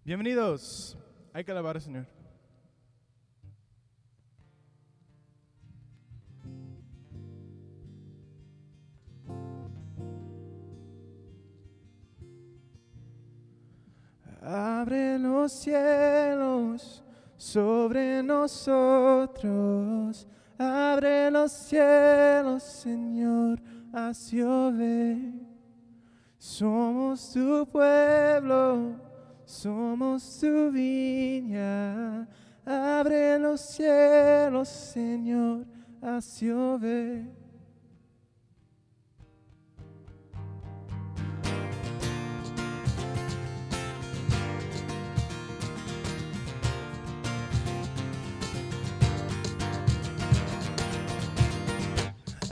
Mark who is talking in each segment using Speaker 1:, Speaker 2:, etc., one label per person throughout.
Speaker 1: Bienvenidos. Hay que alabar al Señor. Abre los cielos sobre nosotros. Abre los cielos, Señor, haz llover. Somos tu pueblo, somos tu viña. Abre los cielos, Señor, haz llover.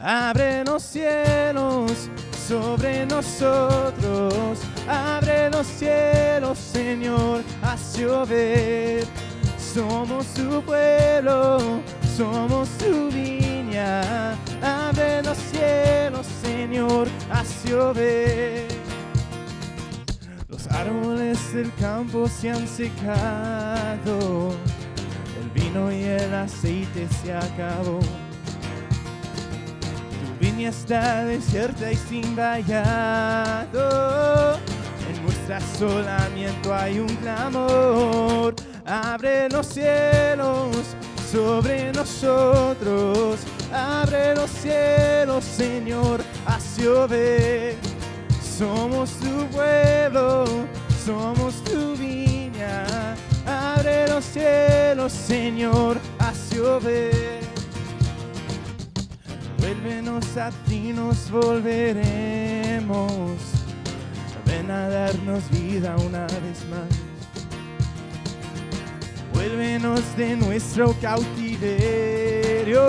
Speaker 1: Abre los cielos sobre nosotros. Abre los cielos, Señor, haz llover. Somos tu pueblo, somos tu viña. Abre los cielos, Señor, haz llover. Los árboles del campo se han secado, el vino y el aceite se acabó. Tu viña está desierta y sin vallado. En nuestro asolamiento hay un clamor. Abre los cielos sobre nosotros. Abre los cielos, Señor, haz llover. Somos tu pueblo, somos tu viña. Abre los cielos, Señor, haz llover. Vuélvenos a ti, nos volveremos. Ven a darnos vida una vez más. Vuélvenos de nuestro cautiverio,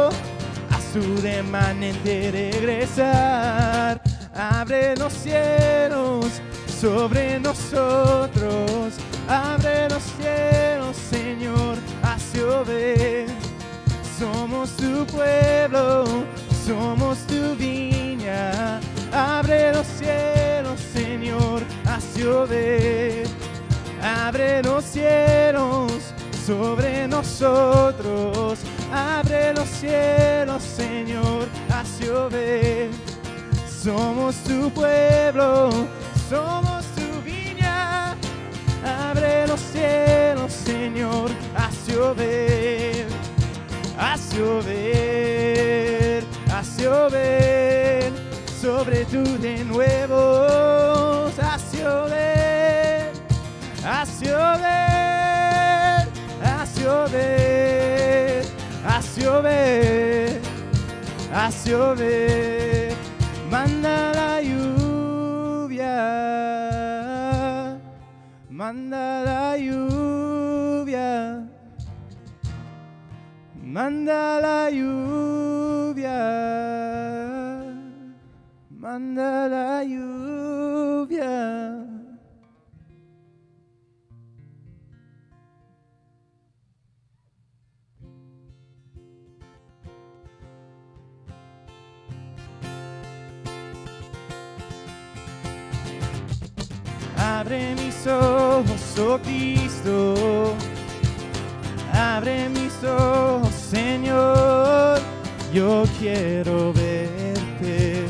Speaker 1: a su remanente regresar. Abre los cielos sobre nosotros. Abre los cielos, Señor, haz llover. Somos tu pueblo, somos tu viña. Abre los cielos, Señor, haz llover. Abre los cielos sobre nosotros. Abre los cielos, Señor, haz llover. Somos tu pueblo, somos tu viña. Abre los cielos, Señor, haz llover. Haz llover, haz llover sobre tu de nuevo. Haz llover, haz llover, haz llover, haz llover, haz llover. Manda la lluvia, manda la lluvia. Manda la lluvia, manda la lluvia. Abre mis ojos, oh Cristo. Abre mis ojos, Señor, yo quiero verte.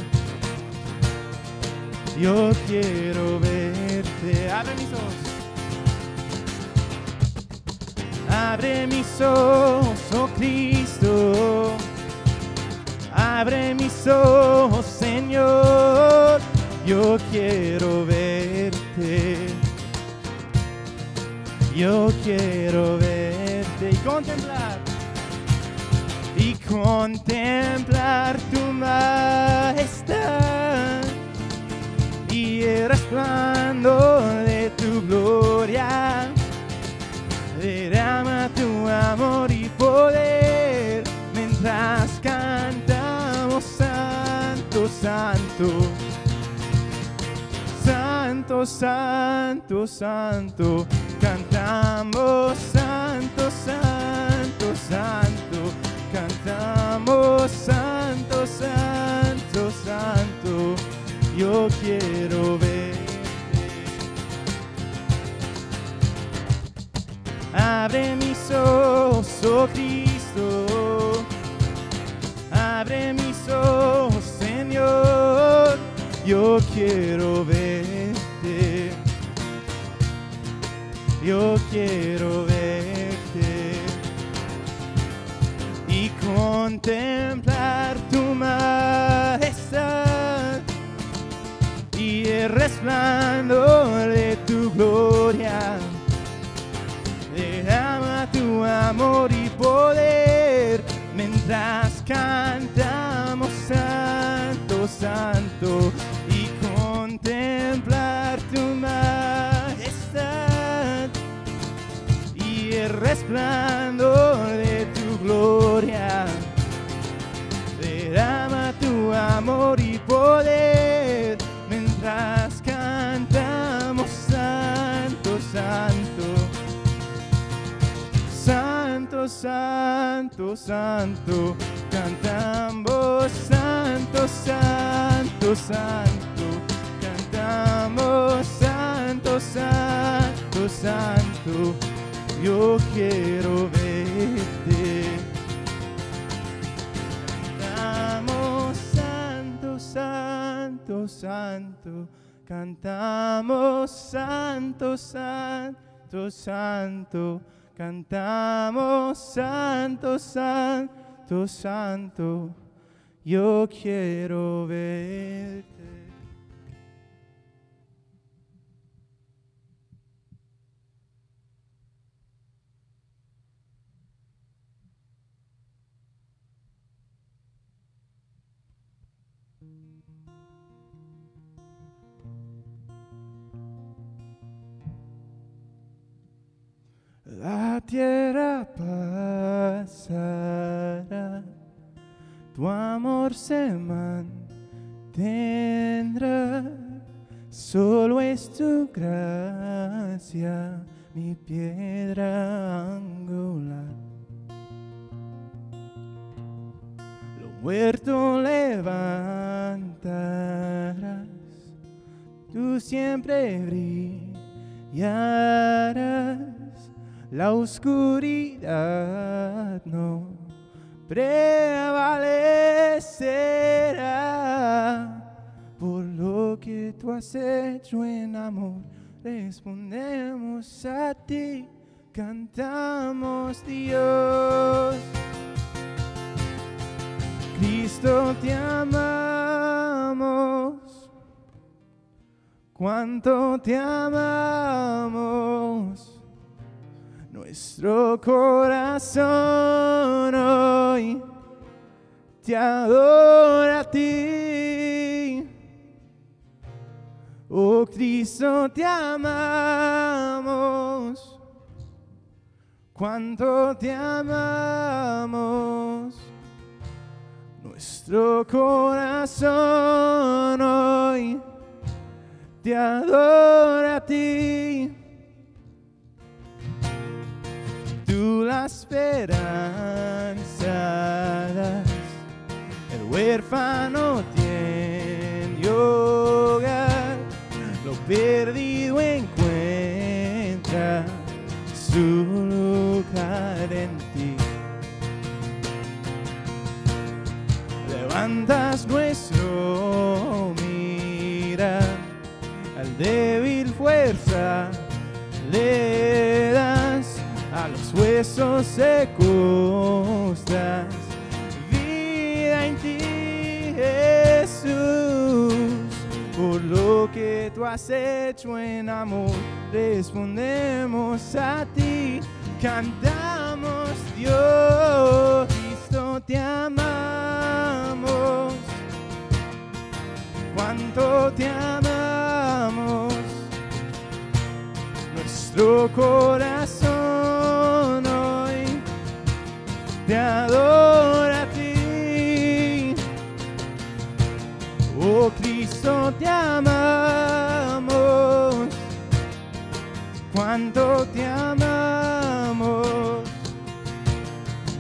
Speaker 1: Yo quiero verte. Abre mis ojos. Abre mis ojos, oh Cristo. Abre mis ojos, Señor, yo quiero verte. Yo quiero verte y contemplar tu majestad y el resplandor de tu gloria. Derrama tu amor y poder mientras cantamos santo, santo. Santo, santo, santo, cantamos santo, santo, santo, cantamos santo, santo, santo, yo quiero verte. Abre mis ojos, oh Cristo, abre mis ojos, Señor, yo quiero verte, yo quiero verte y contemplar tu majestad y el resplandor de tu gloria. Derrama tu amor y poder mientras cantamos Santo, Santo, y contemplar tu majestad y el resplandor de tu gloria. Derrama tu amor y poder mientras cantamos Santo, Santo. Santo, Santo, Santo, cantamos Santo, Santo, Santo, cantamos Santo, Santo, Santo, yo quiero verte. Cantamos Santo, Santo, Santo, cantamos Santo, Santo, Santo. Cantamos Santo, Santo, Santo, yo quiero verte. La tierra pasará, tu amor se mantendrá, solo es tu gracia, mi piedra angular. Lo muerto levantarás, tú siempre brillarás. La oscuridad no prevalecerá. Por lo que tú has hecho en amor, respondemos a ti, cantamos Dios. Cristo, te amamos, cuánto te amamos. Nuestro corazón hoy te adora a ti. Oh Cristo, te amamos, cuánto te amamos. Nuestro corazón hoy te adora a ti. Tú la esperanza das, el huérfano tiene hogar, lo perdido encuentra su lugar en ti. Levantas nuestro mirar, al débil fuerza le das, a los huesos secos das vida en ti, Jesús. Por lo que tú has hecho en amor, respondemos a ti, cantamos Dios. Cristo, te amamos, cuánto te amamos. Nuestro corazón hoy te adora a ti. Oh Cristo, te amamos, cuánto te amamos.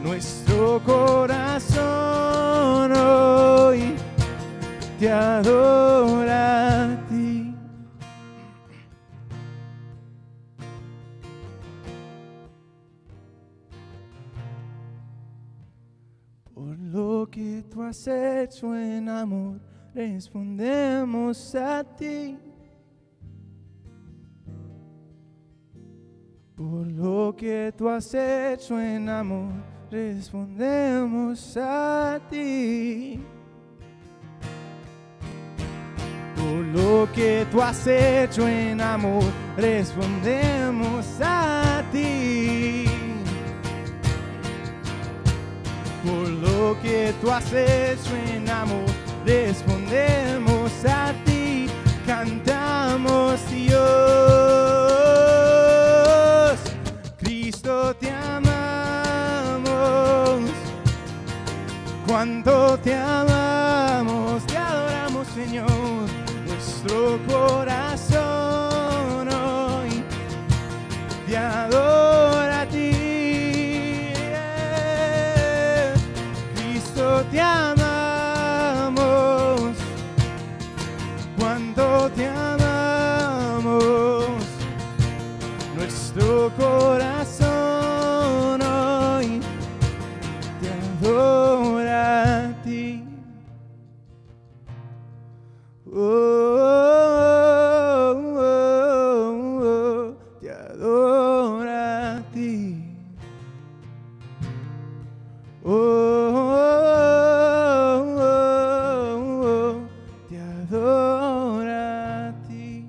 Speaker 1: Nuestro corazón hoy te adora a ti. lo que tú has hecho en amor, respondemos a ti. Por lo que tú has hecho en amor, respondemos a ti. Por lo que tú has hecho en amor, respondemos a ti. Por lo que tú has hecho en amor, respondemos a ti. Cantamos Dios, Cristo te amamos. Cuánto te amamos, te adoramos Señor. Nuestro corazón hoy te adora a ti. Cristo te amamos, cuánto te amamos. Nuestro corazón hoy te adora a ti. Te adora a ti. Te adora a ti.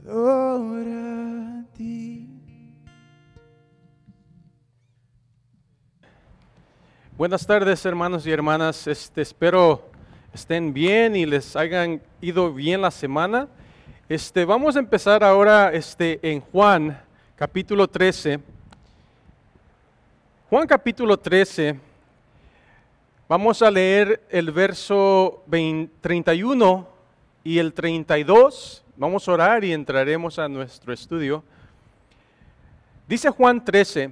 Speaker 1: Te adora a ti.
Speaker 2: Buenas tardes, hermanos y hermanas. Espero estén bien y les hayan ido bien la semana. Vamos a empezar ahora en Juan capítulo 13. Juan capítulo 13. Vamos a leer el verso 31 y el 32. Vamos a orar y entraremos a nuestro estudio. Dice Juan 13,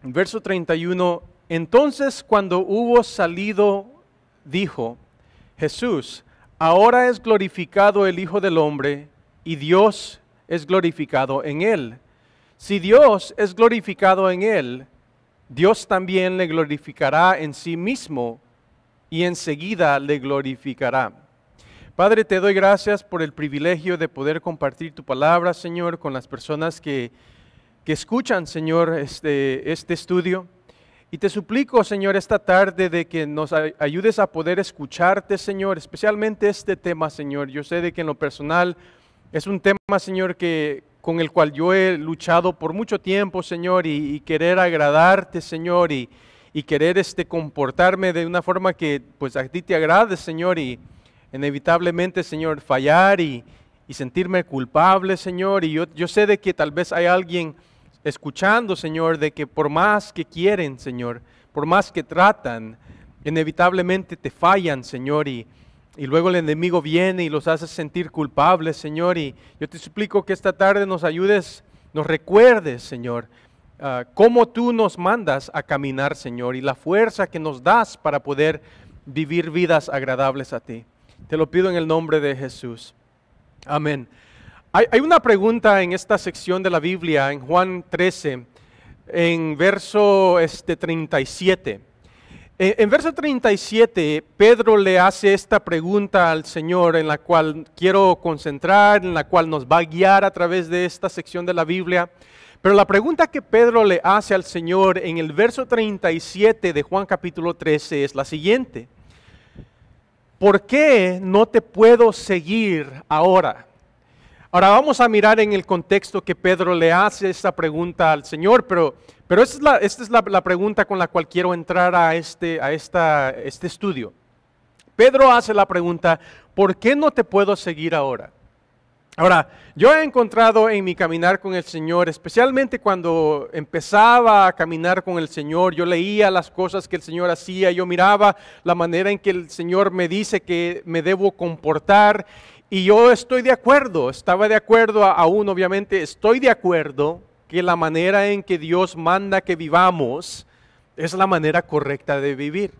Speaker 2: verso 31. Entonces cuando hubo salido, dijo Jesús: ahora es glorificado el Hijo del Hombre y Dios es glorificado en él. Si Dios es glorificado en él, Dios también le glorificará en sí mismo y enseguida le glorificará. Padre, te doy gracias por el privilegio de poder compartir tu palabra, Señor, con las personas que escuchan, Señor, este estudio. Y te suplico, Señor, esta tarde de que nos ayudes a poder escucharte, Señor, especialmente este tema, Señor. Yo sé de que en lo personal es un tema, Señor, con el cual yo he luchado por mucho tiempo, Señor, y querer agradarte, Señor, y querer comportarme de una forma que pues a ti te agrade, Señor, y inevitablemente, Señor, fallar y sentirme culpable, Señor. Y yo sé de que tal vez hay alguien escuchando, Señor, de que por más que quieren, Señor, por más que tratan, inevitablemente te fallan, Señor, y luego el enemigo viene y los hace sentir culpables, Señor. Y yo te suplico que esta tarde nos ayudes, nos recuerdes, Señor, cómo tú nos mandas a caminar, Señor, y la fuerza que nos das para poder vivir vidas agradables a ti. Te lo pido en el nombre de Jesús. Amén. Hay una pregunta en esta sección de la Biblia, en Juan 13, en verso 37. En verso 37, Pedro le hace esta pregunta al Señor, en la cual quiero concentrar, en la cual nos va a guiar a través de esta sección de la Biblia. Pero la pregunta que Pedro le hace al Señor en el verso 37 de Juan capítulo 13 es la siguiente: ¿por qué no te puedo seguir ahora? Ahora vamos a mirar en el contexto que Pedro le hace esta pregunta al Señor, pero esta es la pregunta con la cual quiero entrar a este estudio. Pedro hace la pregunta: ¿por qué no te puedo seguir ahora? Ahora, yo he encontrado en mi caminar con el Señor, especialmente cuando empezaba a caminar con el Señor, yo leía las cosas que el Señor hacía, yo miraba la manera en que el Señor me dice que me debo comportar, y yo estoy de acuerdo, estaba de acuerdo, aún obviamente estoy de acuerdo que la manera en que Dios manda que vivamos es la manera correcta de vivir.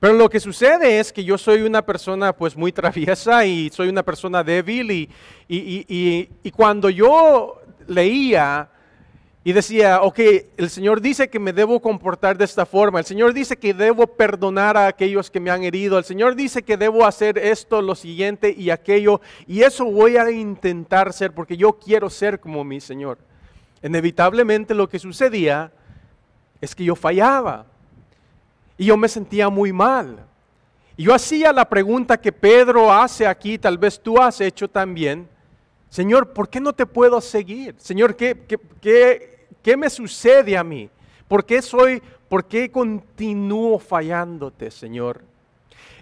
Speaker 2: Pero lo que sucede es que yo soy una persona pues muy traviesa y soy una persona débil y cuando yo leía Y decía, ok, el Señor dice que me debo comportar de esta forma, el Señor dice que debo perdonar a aquellos que me han herido, el Señor dice que debo hacer esto, lo siguiente y aquello, y eso voy a intentar ser porque yo quiero ser como mi Señor. Inevitablemente lo que sucedía es que yo fallaba y yo me sentía muy mal. Y yo hacía la pregunta que Pedro hace aquí, tal vez tú has hecho también, Señor, ¿por qué no te puedo seguir? Señor, ¿qué me sucede a mí? ¿Por qué continúo fallándote, Señor?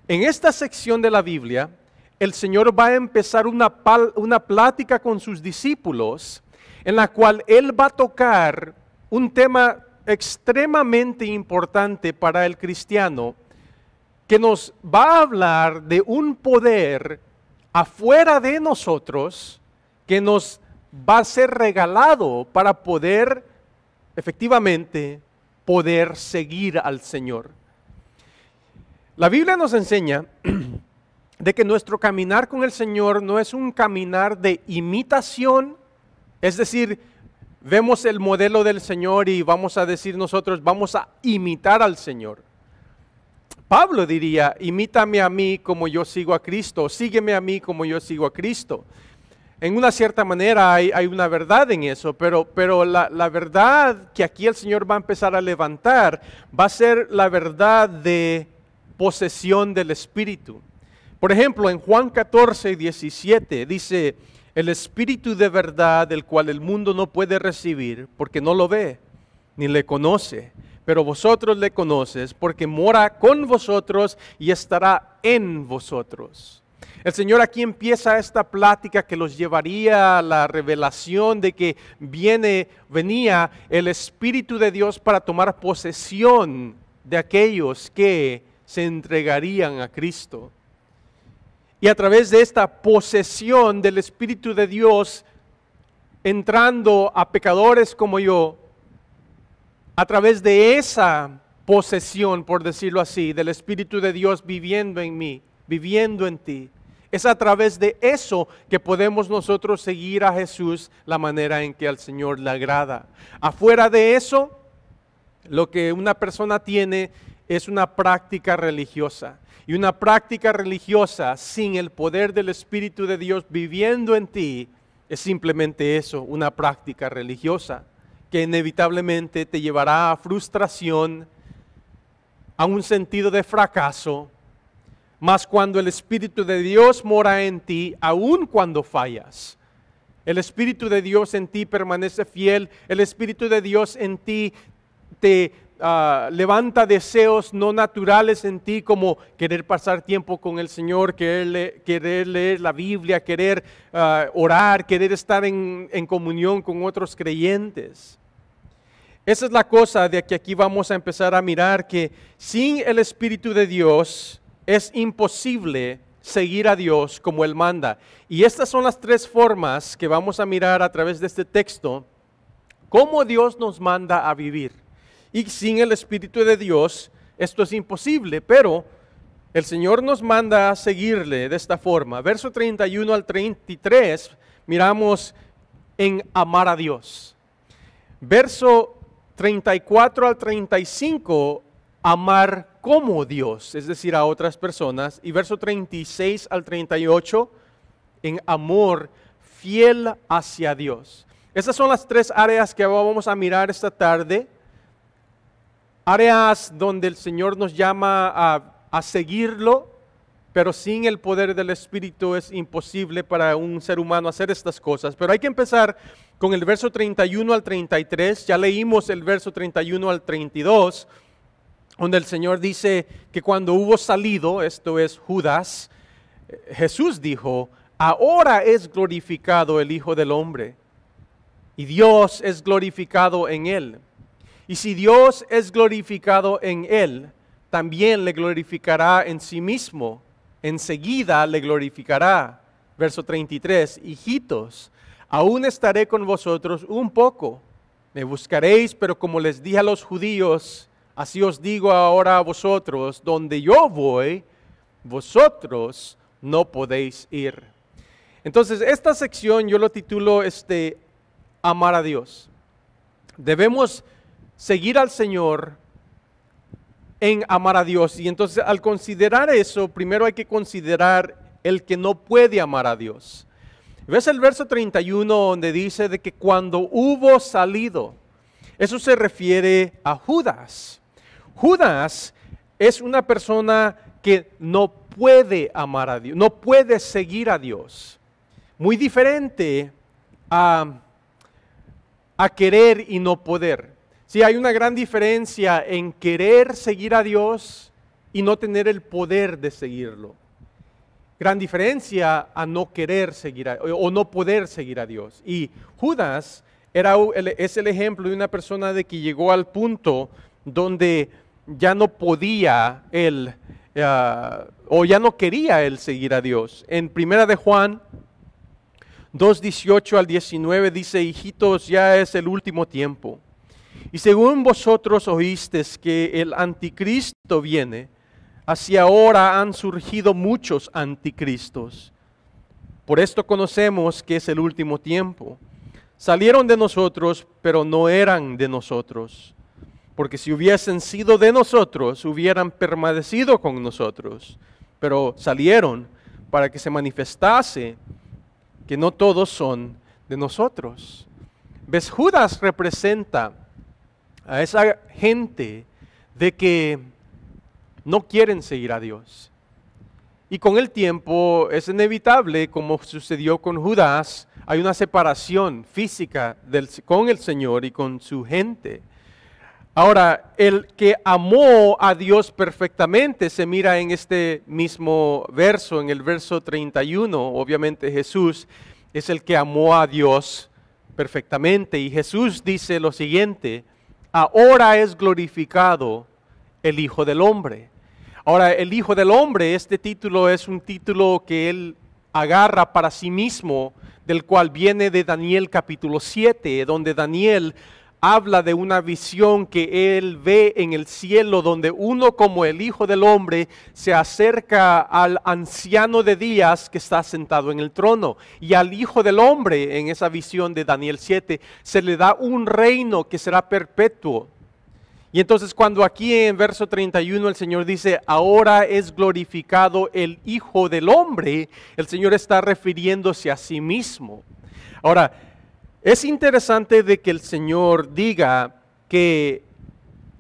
Speaker 2: En esta sección de la Biblia, el Señor va a empezar una plática con sus discípulos en la cual Él va a tocar un tema extremadamente importante para el cristiano, que nos va a hablar de un poder afuera de nosotros que nos va a ser regalado para poder, efectivamente, poder seguir al Señor. La Biblia nos enseña de que nuestro caminar con el Señor no es un caminar de imitación, es decir, vemos el modelo del Señor y vamos a decir nosotros, vamos a imitar al Señor. Pablo diría, imítame a mí como yo sigo a Cristo, sígueme a mí como yo sigo a Cristo. En una cierta manera hay una verdad en eso, pero la verdad que aquí el Señor va a empezar a levantar va a ser la verdad de posesión del Espíritu. Por ejemplo, en Juan 14, 17 dice, el Espíritu de verdad, el cual el mundo no puede recibir, porque no lo ve, ni le conoce, pero vosotros le conoces, porque mora con vosotros y estará en vosotros. El Señor aquí empieza esta plática que los llevaría a la revelación de que venía el Espíritu de Dios para tomar posesión de aquellos que se entregarían a Cristo. Y a través de esta posesión del Espíritu de Dios, entrando a pecadores como yo, a través de esa posesión, por decirlo así, del Espíritu de Dios viviendo en mí, viviendo en ti, es a través de eso que podemos nosotros seguir a Jesús la manera en que al Señor le agrada. Afuera de eso, lo que una persona tiene es una práctica religiosa. Y una práctica religiosa sin el poder del Espíritu de Dios viviendo en ti es simplemente eso, una práctica religiosa que inevitablemente te llevará a frustración, a un sentido de fracaso. Mas cuando el Espíritu de Dios mora en ti, aun cuando fallas, el Espíritu de Dios en ti permanece fiel, el Espíritu de Dios en ti te levanta deseos no naturales en ti, como querer pasar tiempo con el Señor, querer leer la Biblia, querer orar, querer estar en comunión con otros creyentes. Esa es la cosa de que aquí vamos a empezar a mirar, que sin el Espíritu de Dios es imposible seguir a Dios como Él manda. Y estas son las tres formas que vamos a mirar a través de este texto, cómo Dios nos manda a vivir. Y sin el Espíritu de Dios esto es imposible, pero el Señor nos manda a seguirle de esta forma. Verso 31 al 33, miramos en amar a Dios. Verso 34 al 35, amar como Dios, es decir, a otras personas. Y verso 36 al 38, en amor fiel hacia Dios. Esas son las tres áreas que vamos a mirar esta tarde. Áreas donde el Señor nos llama a seguirlo, pero sin el poder del Espíritu es imposible para un ser humano hacer estas cosas. Pero hay que empezar con el verso 31 al 33. Ya leímos el verso 31 al 32, donde el Señor dice que cuando hubo salido, esto es Judas, Jesús dijo, ahora es glorificado el Hijo del Hombre, y Dios es glorificado en él. Y si Dios es glorificado en él, también le glorificará en sí mismo. Enseguida le glorificará. Verso 33, hijitos, aún estaré con vosotros un poco. Me buscaréis, pero como les dije a los judíos, así os digo ahora a vosotros, donde yo voy, vosotros no podéis ir. Entonces, esta sección yo lo titulo amar a Dios. Debemos seguir al Señor en amar a Dios. Y entonces al considerar eso, primero hay que considerar el que no puede amar a Dios. ¿Ves el verso 31 donde dice de que cuando hubo salido? Eso se refiere a Judas. Judas es una persona que no puede amar a Dios, no puede seguir a Dios. Muy diferente a querer y no poder. Sí, hay una gran diferencia en querer seguir a Dios y no tener el poder de seguirlo. Gran diferencia a no querer seguir o no poder seguir a Dios. Y Judas es el ejemplo de una persona de que llegó al punto donde ya no podía él o ya no quería él seguir a Dios. En Primera de Juan 2:18 al 19 dice: hijitos, ya es el último tiempo. Y según vosotros oísteis que el anticristo viene, así ahora han surgido muchos anticristos. Por esto conocemos que es el último tiempo. Salieron de nosotros, pero no eran de nosotros. Porque si hubiesen sido de nosotros, hubieran permanecido con nosotros. Pero salieron para que se manifestase que no todos son de nosotros. ¿Ves? Judas representa a esa gente de que no quieren seguir a Dios. Y con el tiempo es inevitable, como sucedió con Judas, hay una separación física con el Señor y con su gente. Ahora, el que amó a Dios perfectamente se mira en este mismo verso, en el verso 31. Obviamente Jesús es el que amó a Dios perfectamente. Y Jesús dice lo siguiente: ahora es glorificado el Hijo del Hombre. Ahora, el Hijo del Hombre, este título es un título que él agarra para sí mismo, del cual viene de Daniel capítulo 7, donde Daniel habla de una visión que él ve en el cielo, donde uno como el Hijo del Hombre se acerca al anciano de días que está sentado en el trono. Y al Hijo del Hombre, en esa visión de Daniel 7, se le da un reino que será perpetuo. Y entonces cuando aquí en verso 31 el Señor dice: ahora es glorificado el Hijo del Hombre, el Señor está refiriéndose a sí mismo. Ahora, es interesante de que el Señor diga que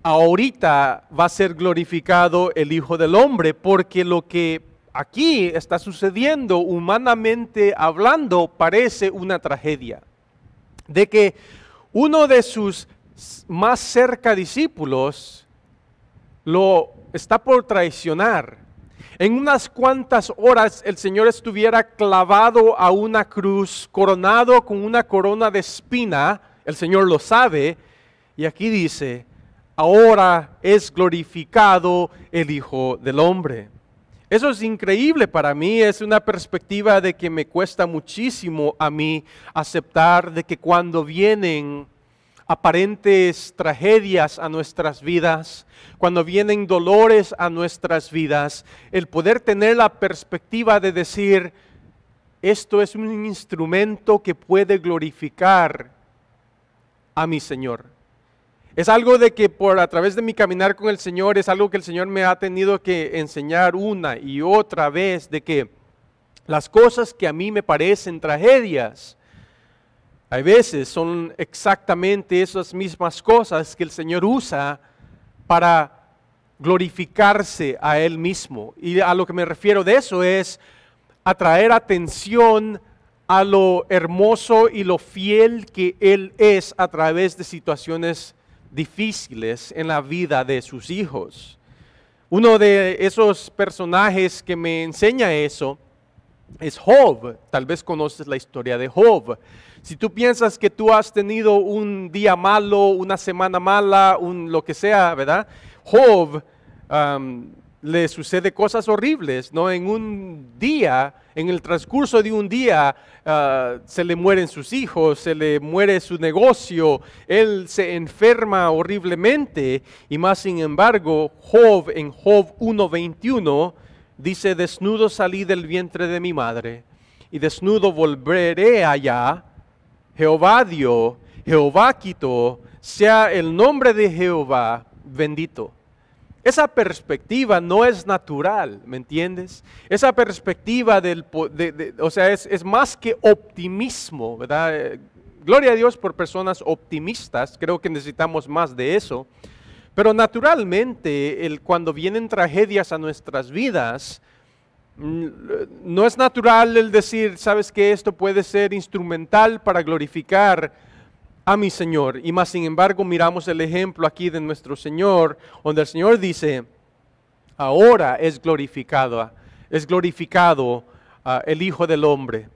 Speaker 2: ahorita va a ser glorificado el Hijo del Hombre, porque lo que aquí está sucediendo, humanamente hablando, parece una tragedia. De que uno de sus más cerca discípulos lo está por traicionar. En unas cuantas horas el Señor estuviera clavado a una cruz, coronado con una corona de espina. El Señor lo sabe. Y aquí dice: ahora es glorificado el Hijo del Hombre. Eso es increíble para mí. Es una perspectiva de que me cuesta muchísimo a mí aceptar, de que cuando vienen aparentes tragedias a nuestras vidas, cuando vienen dolores a nuestras vidas, el poder tener la perspectiva de decir: esto es un instrumento que puede glorificar a mi Señor. Es algo de que a través de mi caminar con el Señor, es algo que el Señor me ha tenido que enseñar una y otra vez, de que las cosas que a mí me parecen tragedias, hay veces son exactamente esas mismas cosas que el Señor usa para glorificarse a Él mismo. Y a lo que me refiero de eso es atraer atención a lo hermoso y lo fiel que Él es a través de situaciones difíciles en la vida de sus hijos. Uno de esos personajes que me enseña eso es Job. Tal vez conoces la historia de Job. Si tú piensas que tú has tenido un día malo, una semana mala, lo que sea, ¿verdad? Job le sucede cosas horribles, ¿no? En un día, en el transcurso de un día, se le mueren sus hijos, se le muere su negocio, él se enferma horriblemente. Y más sin embargo, Job en Job 1:21 dice: desnudo salí del vientre de mi madre y desnudo volveré allá. Jehová dio Jehová quitó, sea el nombre de Jehová bendito. Esa perspectiva no es natural, ¿me entiendes? Esa perspectiva es más que optimismo, ¿verdad? Gloria a Dios por personas optimistas, creo que necesitamos más de eso. Pero naturalmente, cuando vienen tragedias a nuestras vidas, no es natural el decir, ¿sabes qué? Esto puede ser instrumental para glorificar a mi Señor. Y más sin embargo, miramos el ejemplo aquí de nuestro Señor, donde el Señor dice, ahora es glorificado el Hijo del Hombre.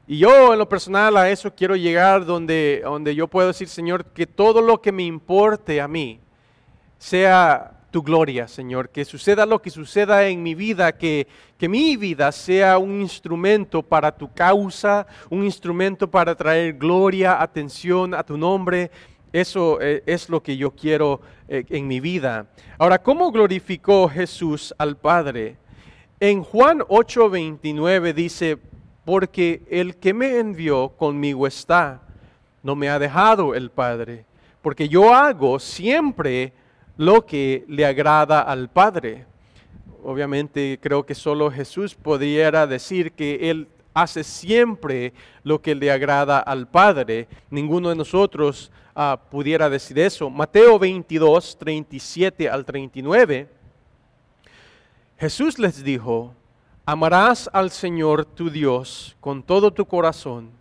Speaker 2: Y yo en lo personal a eso quiero llegar donde yo puedo decir, Señor, que todo lo que me importe a mí sea tu gloria, Señor, que suceda lo que suceda en mi vida, que mi vida sea un instrumento para tu causa, un instrumento para traer gloria, atención a tu nombre. Eso es lo que yo quiero en mi vida. Ahora, ¿cómo glorificó Jesús al Padre? En Juan 8:29 dice, porque el que me envió conmigo está, no me ha dejado el Padre, porque yo hago siempre lo que le agrada al Padre. Obviamente creo que solo Jesús pudiera decir que Él hace siempre lo que le agrada al Padre. Ninguno de nosotros pudiera decir eso. Mateo 22, 37 al 39, Jesús les dijo, amarás al Señor tu Dios con todo tu corazón,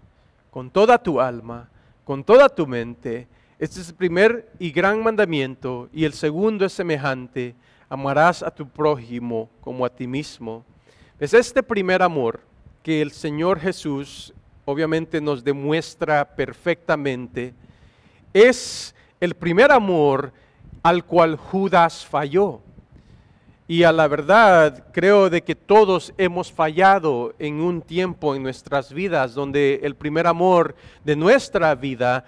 Speaker 2: con toda tu alma, con toda tu mente. Este es el primer y gran mandamiento, y el segundo es semejante, amarás a tu prójimo como a ti mismo. Es este primer amor que el Señor Jesús obviamente nos demuestra perfectamente, es el primer amor al cual Judas falló. Y a la verdad, creo de que todos hemos fallado en un tiempo en nuestras vidas, donde el primer amor de nuestra vida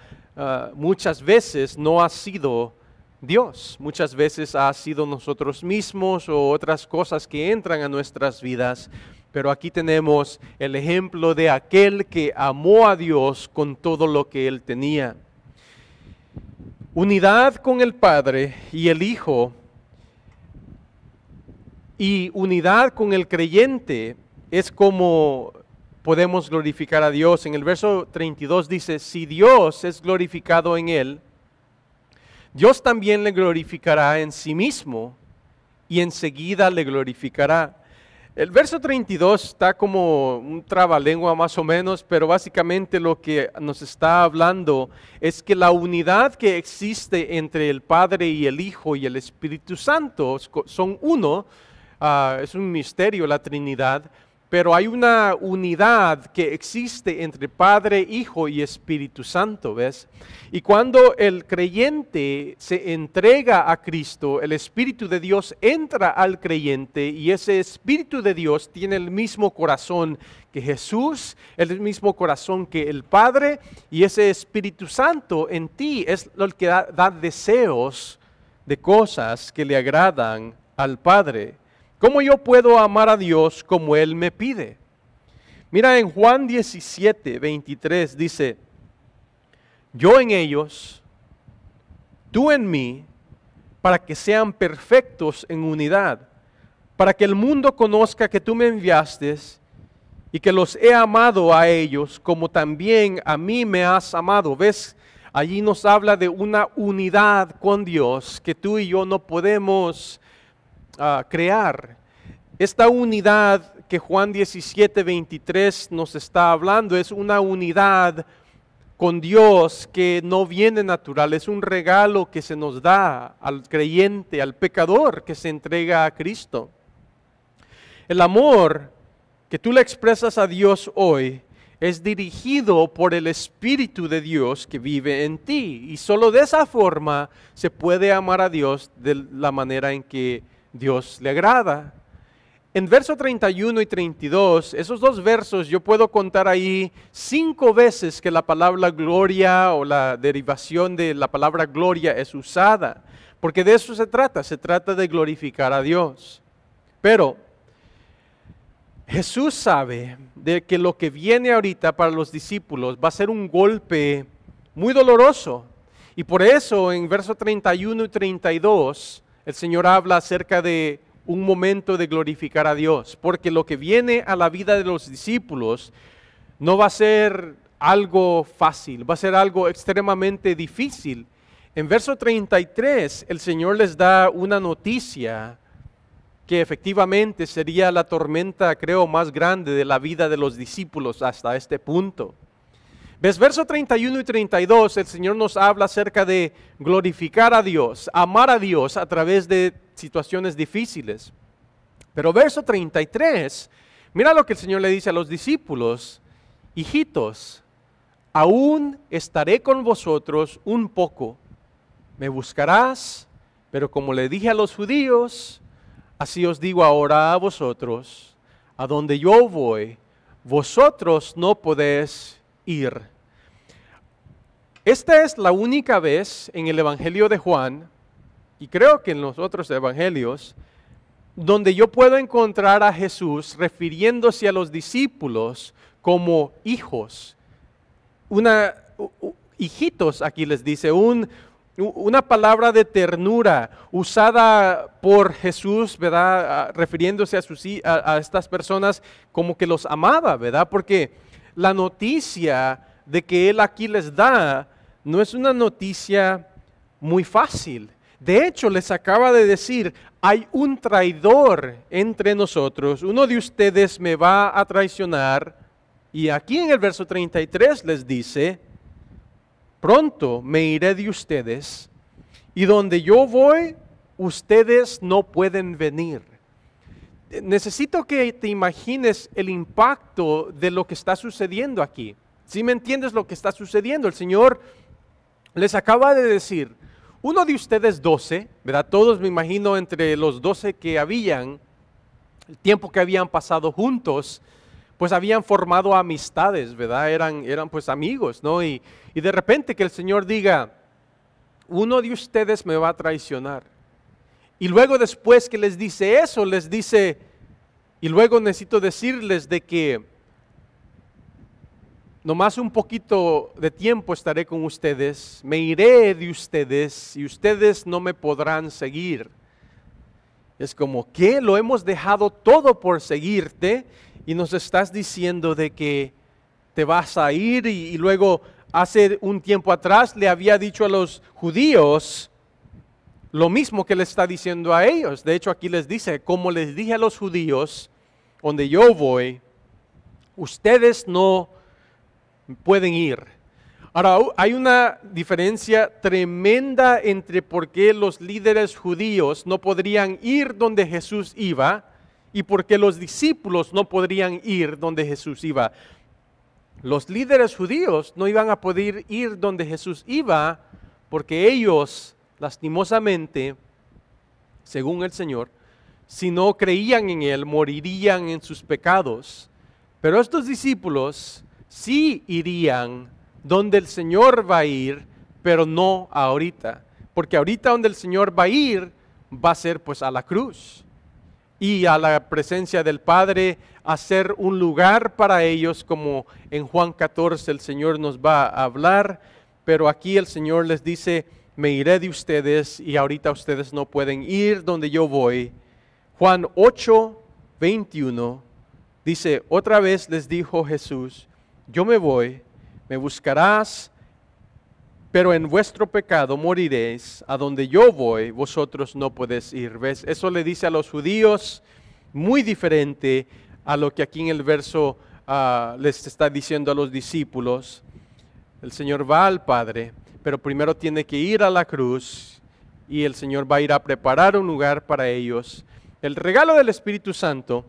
Speaker 2: muchas veces no ha sido Dios, muchas veces ha sido nosotros mismos o otras cosas que entran a nuestras vidas, pero aquí tenemos el ejemplo de aquel que amó a Dios con todo lo que él tenía. Unidad con el Padre y el Hijo y unidad con el creyente es como podemos glorificar a Dios. En el verso 32 dice, si Dios es glorificado en él, Dios también le glorificará en sí mismo y enseguida le glorificará. El verso 32 está como un trabalengua más o menos, pero básicamente lo que nos está hablando es que la unidad que existe entre el Padre y el Hijo y el Espíritu Santo son uno, es un misterio la Trinidad, pero hay una unidad que existe entre Padre, Hijo y Espíritu Santo, ¿ves? Y cuando el creyente se entrega a Cristo, el Espíritu de Dios entra al creyente y ese Espíritu de Dios tiene el mismo corazón que Jesús, el mismo corazón que el Padre, y ese Espíritu Santo en ti es lo que da deseos de cosas que le agradan al Padre. ¿Cómo yo puedo amar a Dios como Él me pide? Mira en Juan 17, 23 dice, yo en ellos, tú en mí, para que sean perfectos en unidad, para que el mundo conozca que tú me enviaste y que los he amado a ellos como también a mí me has amado. ¿Ves? Allí nos habla de una unidad con Dios que tú y yo no podemos crear. Esta unidad que Juan 17, 23 nos está hablando es una unidad con Dios que no viene natural, es un regalo que se nos da al creyente, al pecador que se entrega a Cristo. El amor que tú le expresas a Dios hoy es dirigido por el Espíritu de Dios que vive en ti, y solo de esa forma se puede amar a Dios de la manera en que Dios le agrada. En verso 31 y 32, esos dos versos yo puedo contar ahí 5 veces que la palabra gloria o la derivación de la palabra gloria es usada, porque de eso se trata de glorificar a Dios. Pero Jesús sabe de que lo que viene ahorita para los discípulos va a ser un golpe muy doloroso. Y por eso en versos 31 y 32 el Señor habla acerca de un momento de glorificar a Dios, porque lo que viene a la vida de los discípulos no va a ser algo fácil, va a ser algo extremadamente difícil. En verso 33 el Señor les da una noticia que efectivamente sería la tormenta, creo, más grande de la vida de los discípulos hasta este punto. ¿Ves? Verso 31 y 32, el Señor nos habla acerca de glorificar a Dios, amar a Dios a través de situaciones difíciles. Pero verso 33, mira lo que el Señor le dice a los discípulos: hijitos, aún estaré con vosotros un poco, me buscarás, pero como le dije a los judíos, así os digo ahora a vosotros, a donde yo voy, vosotros no podéis ir. Esta es la única vez en el Evangelio de Juan, y creo que en los otros evangelios, donde yo puedo encontrar a Jesús refiriéndose a los discípulos como hijos. Hijitos, aquí les dice, una palabra de ternura usada por Jesús, ¿verdad? Refiriéndose a estas personas como que los amaba, ¿verdad? Porque la noticia de que Él aquí les da no es una noticia muy fácil. De hecho, les acaba de decir: hay un traidor entre nosotros, uno de ustedes me va a traicionar. Y aquí en el verso 33 les dice: pronto me iré de ustedes, y donde yo voy, ustedes no pueden venir. Necesito que te imagines el impacto de lo que está sucediendo aquí. ¿Sí me entiendes lo que está sucediendo? El Señor les acaba de decir: uno de ustedes 12, ¿verdad? Todos, me imagino, entre los 12 que habían, el tiempo que habían pasado juntos, pues habían formado amistades, ¿verdad? Eran pues amigos, ¿no? Y de repente que el Señor diga: uno de ustedes me va a traicionar. Y luego, después que les dice eso, les dice: y luego necesito decirles de que nomás un poquito de tiempo estaré con ustedes, me iré de ustedes y ustedes no me podrán seguir. Es como, ¿qué? Lo hemos dejado todo por seguirte y nos estás diciendo de que te vas a ir. Y luego hace un tiempo atrás le había dicho a los judíos lo mismo que le está diciendo a ellos. De hecho, aquí les dice: como les dije a los judíos, donde yo voy, ustedes no pueden ir. Ahora, hay una diferencia tremenda entre por qué los líderes judíos no podrían ir donde Jesús iba y por qué los discípulos no podrían ir donde Jesús iba. Los líderes judíos no iban a poder ir donde Jesús iba porque ellos, lastimosamente, según el Señor, si no creían en Él, morirían en sus pecados. Pero estos discípulos sí irían donde el Señor va a ir, pero no ahorita. Porque ahorita donde el Señor va a ir, va a ser pues a la cruz. Y a la presencia del Padre, hacer un lugar para ellos, como en Juan 14 el Señor nos va a hablar. Pero aquí el Señor les dice: me iré de ustedes y ahorita ustedes no pueden ir donde yo voy. Juan 8, 21 dice: otra vez les dijo Jesús: yo me voy, me buscarás, pero en vuestro pecado moriréis. A donde yo voy, vosotros no podéis ir. ¿Ves? Eso le dice a los judíos, muy diferente a lo que aquí en el verso les está diciendo a los discípulos. El Señor va al Padre, pero primero tiene que ir a la cruz y el Señor va a ir a preparar un lugar para ellos. El regalo del Espíritu Santo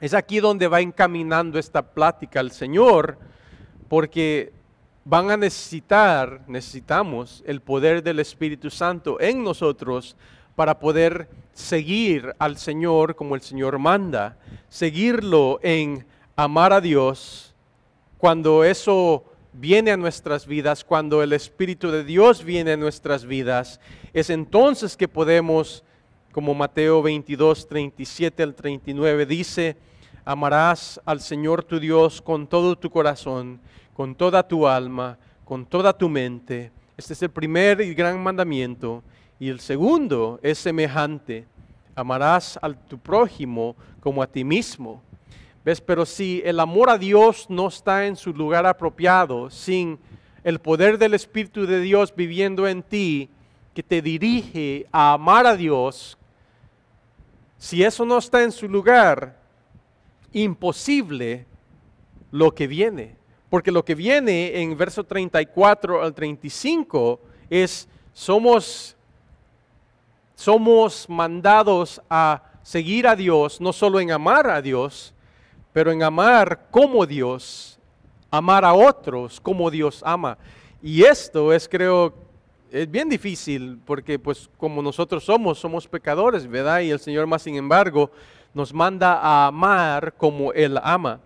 Speaker 2: es aquí donde va encaminando esta plática el Señor, porque necesitamos el poder del Espíritu Santo en nosotros para poder seguir al Señor como el Señor manda, seguirlo en amar a Dios. Cuando eso viene a nuestras vidas, cuando el Espíritu de Dios viene a nuestras vidas, es entonces que podemos, como Mateo 22, 37 al 39 dice: amarás al Señor tu Dios con todo tu corazón, con toda tu alma, con toda tu mente. Este es el primer y gran mandamiento. Y el segundo es semejante. Amarás a tu prójimo como a ti mismo. ¿Ves? Pero si el amor a Dios no está en su lugar apropiado, sin el poder del Espíritu de Dios viviendo en ti, que te dirige a amar a Dios, si eso no está en su lugar, imposible lo que viene. Porque lo que viene en verso 34 al 35 es, somos mandados a seguir a Dios, no solo en amar a Dios, pero en amar como Dios, amar a otros como Dios ama. Y esto es, creo, es bien difícil, porque pues como nosotros somos pecadores, ¿verdad? Y el Señor más sin embargo nos manda a amar como Él ama.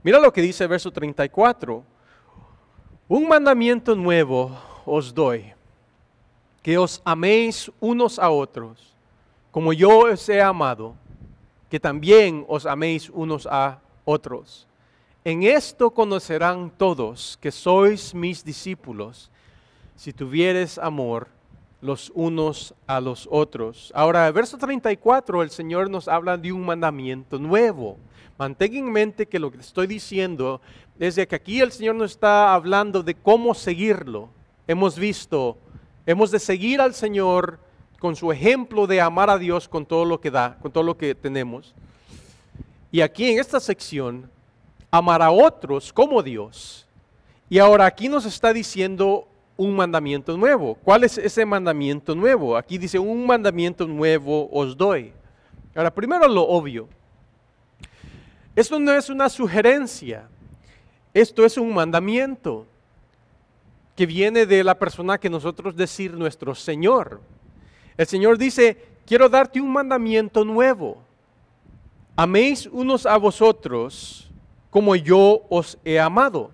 Speaker 2: Mira lo que dice el verso 34. Un mandamiento nuevo os doy, que os améis unos a otros, como yo os he amado, que también os améis unos a otros. En esto conocerán todos que sois mis discípulos, si tuviereis amor los unos a los otros. Ahora, el verso 34, el Señor nos habla de un mandamiento nuevo. Mantén en mente que lo que estoy diciendo es de que aquí el Señor nos está hablando de cómo seguirlo. Hemos visto, hemos de seguir al Señor con su ejemplo de amar a Dios con todo lo que da, con todo lo que tenemos. Y aquí en esta sección, amar a otros como Dios. Y ahora aquí nos está diciendo un mandamiento nuevo. ¿Cuál es ese mandamiento nuevo? Aquí dice, un mandamiento nuevo os doy. Ahora, primero lo obvio. Esto no es una sugerencia. Esto es un mandamiento que viene de la persona que nosotros decir nuestro Señor. El Señor dice, quiero darte un mandamiento nuevo. Améis unos a vosotros como yo os he amado.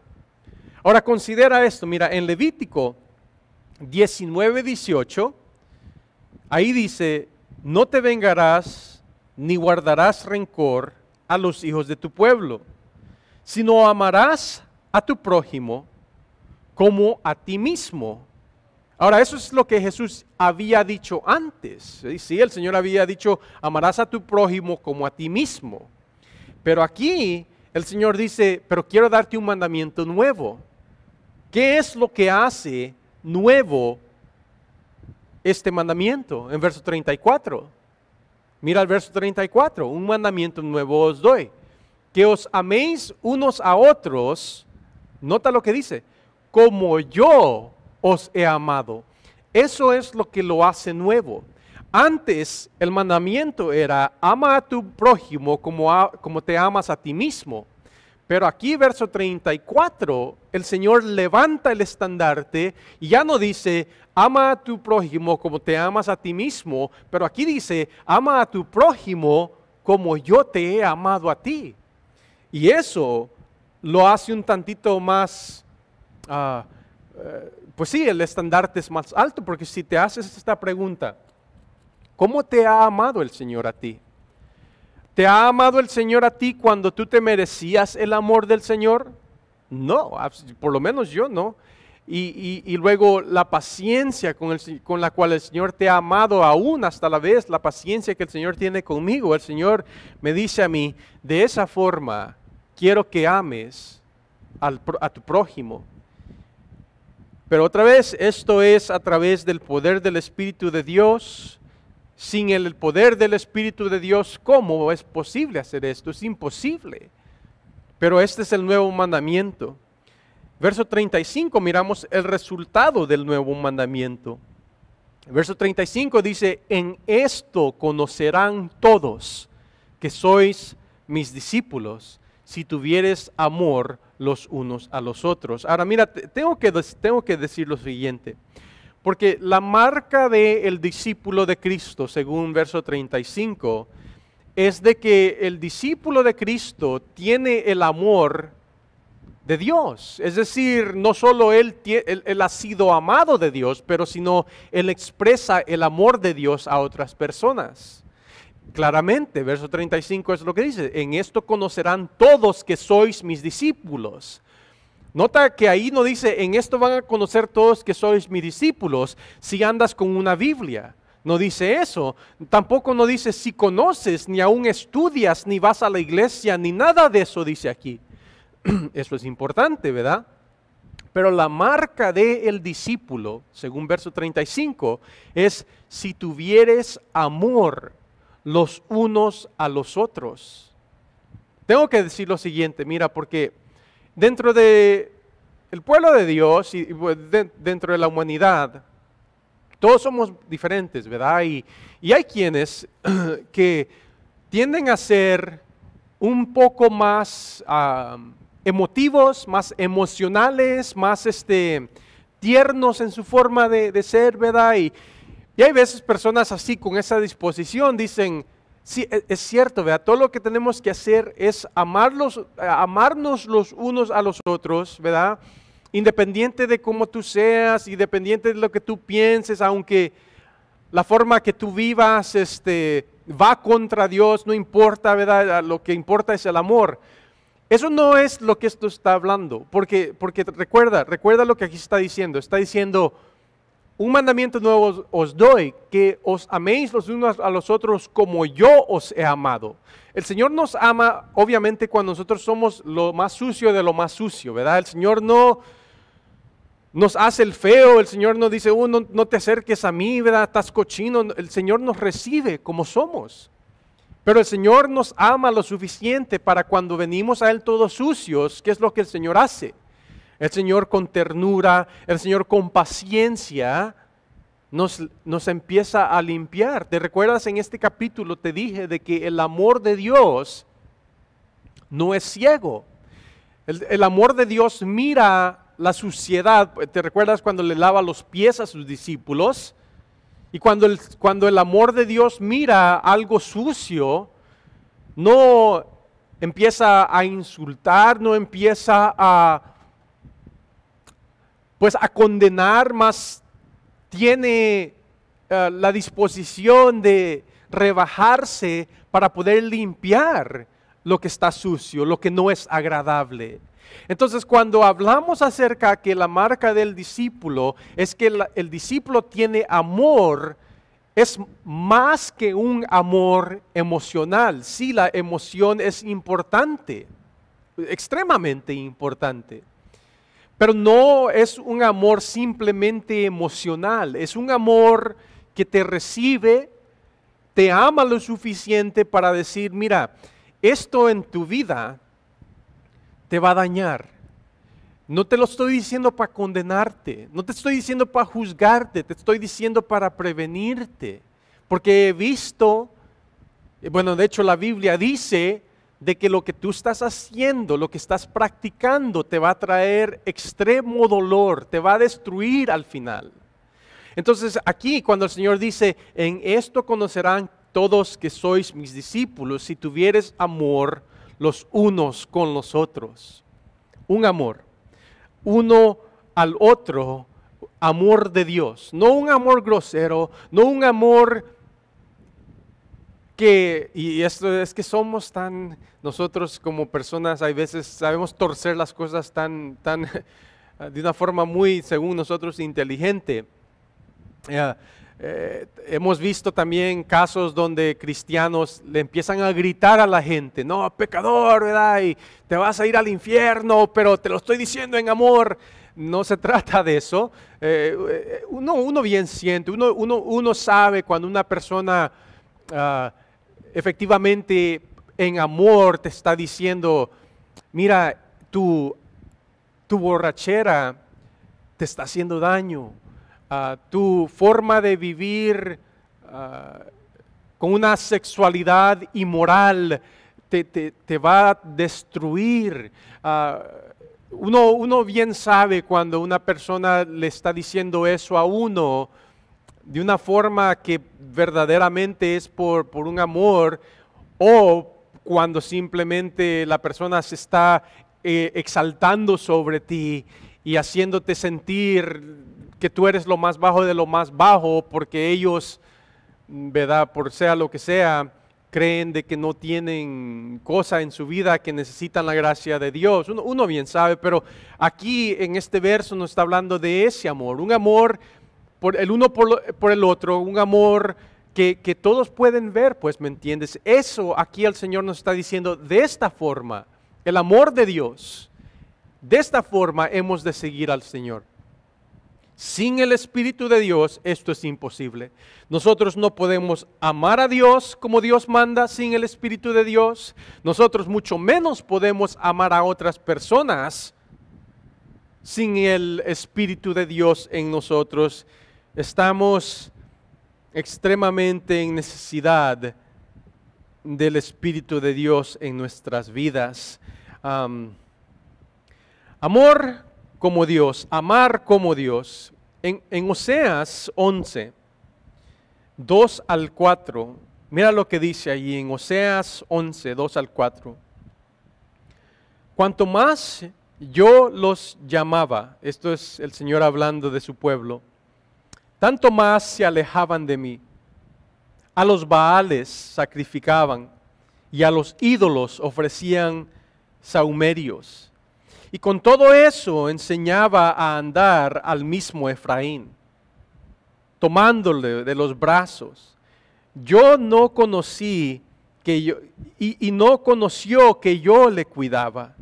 Speaker 2: Ahora considera esto, mira, en Levítico 19:18, ahí dice, no te vengarás ni guardarás rencor a los hijos de tu pueblo, sino amarás a tu prójimo como a ti mismo. Ahora, eso es lo que Jesús había dicho antes. Sí, el Señor había dicho, amarás a tu prójimo como a ti mismo. Pero aquí el Señor dice, pero quiero darte un mandamiento nuevo. ¿Qué es lo que hace nuevo este mandamiento? En verso 34. Mira el verso 34. Un mandamiento nuevo os doy. Que os améis unos a otros. Nota lo que dice. Como yo os he amado. Eso es lo que lo hace nuevo. Antes el mandamiento era, ama a tu prójimo como te amas a ti mismo. Pero aquí, verso 34, el Señor levanta el estandarte y ya no dice, ama a tu prójimo como te amas a ti mismo, pero aquí dice, ama a tu prójimo como yo te he amado a ti. Y eso lo hace un tantito más, pues sí, el estandarte es más alto, porque si te haces esta pregunta, ¿cómo te ha amado el Señor a ti? ¿Te ha amado el Señor a ti cuando tú te merecías el amor del Señor? No, por lo menos yo no. Y luego la paciencia con la cual el Señor te ha amado aún hasta la vez, la paciencia que el Señor tiene conmigo. El Señor me dice a mí, de esa forma quiero que ames a tu prójimo. Pero otra vez, esto es a través del poder del Espíritu de Dios. Sin el poder del Espíritu de Dios, ¿cómo es posible hacer esto? Es imposible. Pero este es el nuevo mandamiento. Verso 35, miramos el resultado del nuevo mandamiento. Verso 35 dice, en esto conocerán todos que sois mis discípulos, si tuvieres amor los unos a los otros. Ahora mira, tengo que decir lo siguiente. Porque la marca del discípulo de Cristo, según verso 35, es de que el discípulo de Cristo tiene el amor de Dios. Es decir, no solo él ha sido amado de Dios, pero sino él expresa el amor de Dios a otras personas. Claramente, verso 35 es lo que dice, en esto conocerán todos que sois mis discípulos. Nota que ahí no dice, en esto van a conocer todos que sois mis discípulos si andas con una Biblia. No dice eso. Tampoco no dice si conoces, ni aún estudias, ni vas a la iglesia, ni nada de eso dice aquí. Eso es importante, ¿verdad? Pero la marca del discípulo, según verso 35, es si tuvieres amor los unos a los otros. Tengo que decir lo siguiente, mira, porque dentro de el pueblo de Dios y dentro de la humanidad, todos somos diferentes, ¿verdad? Y hay quienes que tienden a ser un poco más emotivos, más emocionales, más tiernos en su forma de ser, ¿verdad? Y hay veces personas así con esa disposición dicen, sí, es cierto, ¿verdad? Todo lo que tenemos que hacer es amarnos los unos a los otros, ¿verdad? Independiente de cómo tú seas, independiente de lo que tú pienses, aunque la forma que tú vivas va contra Dios, no importa, ¿verdad? Lo que importa es el amor. Eso no es lo que esto está hablando, porque recuerda lo que aquí está diciendo. Está diciendo, un mandamiento nuevo os doy, que os améis los unos a los otros como yo os he amado. El Señor nos ama, obviamente, cuando nosotros somos lo más sucio de lo más sucio, ¿verdad? El Señor no nos hace el feo, el Señor nos dice, no te acerques a mí, ¿verdad? Estás cochino. El Señor nos recibe como somos. Pero el Señor nos ama lo suficiente para cuando venimos a Él todos sucios, ¿qué es lo que el Señor hace? El Señor con ternura, el Señor con paciencia nos empieza a limpiar. ¿Te recuerdas en este capítulo? Te dije de que el amor de Dios no es ciego. El amor de Dios mira la suciedad. ¿Te recuerdas cuando le lava los pies a sus discípulos? Y cuando el amor de Dios mira algo sucio, no empieza a insultar, no empieza a condenar, más tiene la disposición de rebajarse para poder limpiar lo que está sucio, lo que no es agradable. Entonces, cuando hablamos acerca que la marca del discípulo es que el discípulo tiene amor, es más que un amor emocional. Sí, la emoción es importante, extremadamente importante. Pero no es un amor simplemente emocional, es un amor que te recibe, te ama lo suficiente para decir, mira, esto en tu vida te va a dañar. No te lo estoy diciendo para condenarte, no te estoy diciendo para juzgarte, te estoy diciendo para prevenirte. Porque he visto, bueno, de hecho la Biblia dice de que lo que tú estás haciendo, lo que estás practicando, te va a traer extremo dolor, te va a destruir al final. Entonces aquí cuando el Señor dice, en esto conocerán todos que sois mis discípulos, si tuvieres amor los unos con los otros. Un amor, uno al otro, amor de Dios. No un amor grosero, no un amor y esto es que somos tan, nosotros como personas, hay veces sabemos torcer las cosas tan de una forma muy, según nosotros, inteligente. Hemos visto también casos donde cristianos le empiezan a gritar a la gente, no, pecador, ¿verdad? Y te vas a ir al infierno, pero te lo estoy diciendo en amor. No se trata de eso. Uno bien siente, uno sabe cuando una persona efectivamente en amor te está diciendo, mira, tu borrachera te está haciendo daño. Tu forma de vivir con una sexualidad inmoral te va a destruir. Uno bien sabe cuando una persona le está diciendo eso a uno de una forma que verdaderamente es por un amor, o cuando simplemente la persona se está exaltando sobre ti y haciéndote sentir que tú eres lo más bajo de lo más bajo, porque ellos, ¿verdad? Por sea lo que sea, creen de que no tienen cosa en su vida, que necesitan la gracia de Dios. Uno bien sabe, pero aquí en este verso nos está hablando de ese amor, un amor por el uno por el otro, un amor que todos pueden ver, pues, ¿me entiendes? Eso aquí el Señor nos está diciendo de esta forma, el amor de Dios, de esta forma hemos de seguir al Señor. Sin el Espíritu de Dios esto es imposible. Nosotros no podemos amar a Dios como Dios manda sin el Espíritu de Dios. Nosotros mucho menos podemos amar a otras personas sin el Espíritu de Dios en nosotros. Estamos extremadamente en necesidad del Espíritu de Dios en nuestras vidas. Amor como Dios, amar como Dios. En Oseas 11, 2 al 4, mira lo que dice allí en Oseas 11, 2 al 4. Cuanto más yo los llamaba, esto es el Señor hablando de su pueblo, tanto más se alejaban de mí. A los Baales sacrificaban y a los ídolos ofrecían sahumerios. Y con todo eso enseñaba a andar al mismo Efraín, tomándole de los brazos. Yo no conocí y no conoció que yo le cuidaba.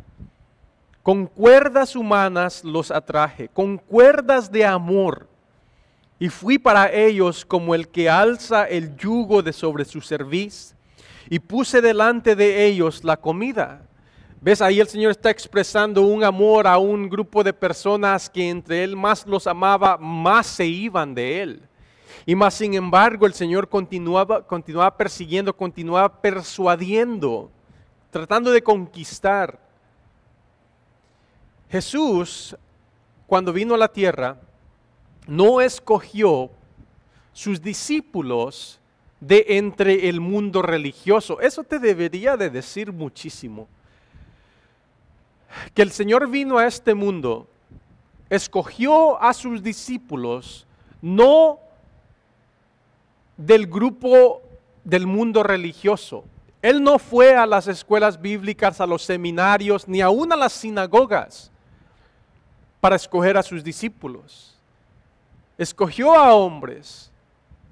Speaker 2: Con cuerdas humanas los atraje, con cuerdas de amor. Y fui para ellos como el que alza el yugo de sobre su cerviz, y puse delante de ellos la comida. ¿Ves? Ahí el Señor está expresando un amor a un grupo de personas que entre Él más los amaba, más se iban de Él. Y más sin embargo el Señor continuaba persiguiendo, continuaba persuadiendo, tratando de conquistar. Jesús, cuando vino a la tierra, no escogió sus discípulos de entre el mundo religioso. Eso te debería de decir muchísimo. Que el Señor vino a este mundo, escogió a sus discípulos, no del grupo del mundo religioso. Él no fue a las escuelas bíblicas, a los seminarios, ni aún a las sinagogas para escoger a sus discípulos. Escogió a hombres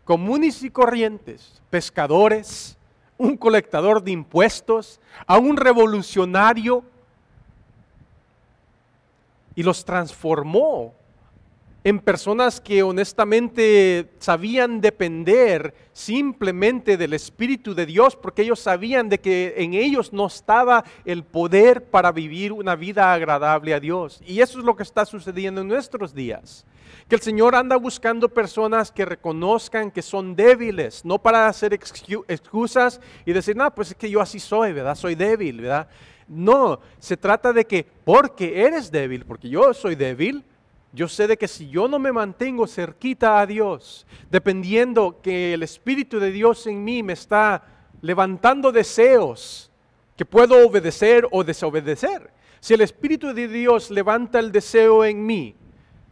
Speaker 2: comunes y corrientes, pescadores, un colectador de impuestos, a un revolucionario, y los transformó en personas que honestamente sabían depender simplemente del Espíritu de Dios, porque ellos sabían de que en ellos no estaba el poder para vivir una vida agradable a Dios. Y eso es lo que está sucediendo en nuestros días. Que el Señor anda buscando personas que reconozcan que son débiles, no para hacer excusas y decir, no, pues es que yo así soy, ¿verdad? Soy débil, ¿verdad? No, se trata de que porque eres débil, porque yo soy débil, yo sé de que si yo no me mantengo cerquita a Dios, dependiendo que el Espíritu de Dios en mí me está levantando deseos que puedo obedecer o desobedecer. Si el Espíritu de Dios levanta el deseo en mí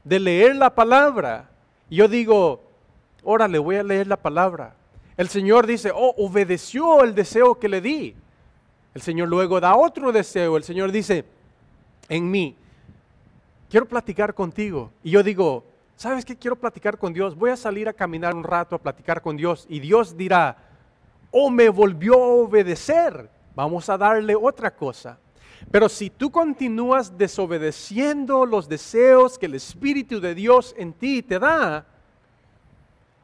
Speaker 2: de leer la palabra, y yo digo, órale, voy a leer la palabra. El Señor dice, obedeció el deseo que le di. El Señor luego da otro deseo. El Señor dice, en mí, quiero platicar contigo. Y yo digo, ¿sabes qué? Quiero platicar con Dios. Voy a salir a caminar un rato a platicar con Dios. Y Dios dirá, me volvió a obedecer. Vamos a darle otra cosa. Pero si tú continúas desobedeciendo los deseos que el Espíritu de Dios en ti te da,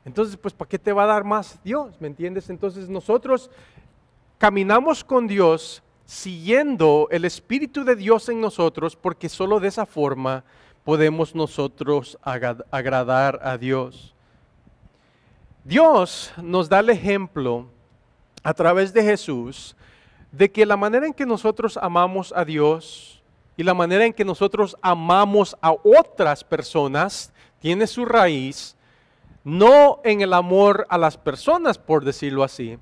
Speaker 2: entonces, pues, ¿para qué te va a dar más Dios? ¿Me entiendes? Entonces nosotros caminamos con Dios siguiendo el Espíritu de Dios en nosotros, porque solo de esa forma podemos nosotros agradar a Dios. Dios nos da el ejemplo a través de Jesús de que la manera en que nosotros amamos a Dios y la manera en que nosotros amamos a otras personas tiene su raíz no en el amor a las personas, por decirlo así,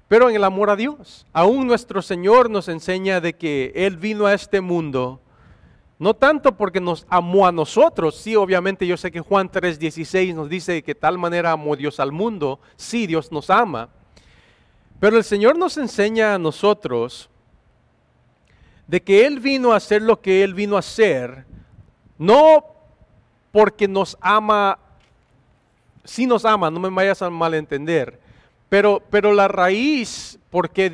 Speaker 2: pero en el amor a Dios. Aún nuestro Señor nos enseña de que Él vino a este mundo, no tanto porque nos amó a nosotros, sí, obviamente yo sé que Juan 3:16 nos dice que de tal manera amó Dios al mundo, sí, Dios nos ama, Pero el Señor nos enseña a nosotros de que Él vino a hacer lo que Él vino a hacer, no porque nos ama, sí nos ama, no me vayas a malentender, pero la raíz porque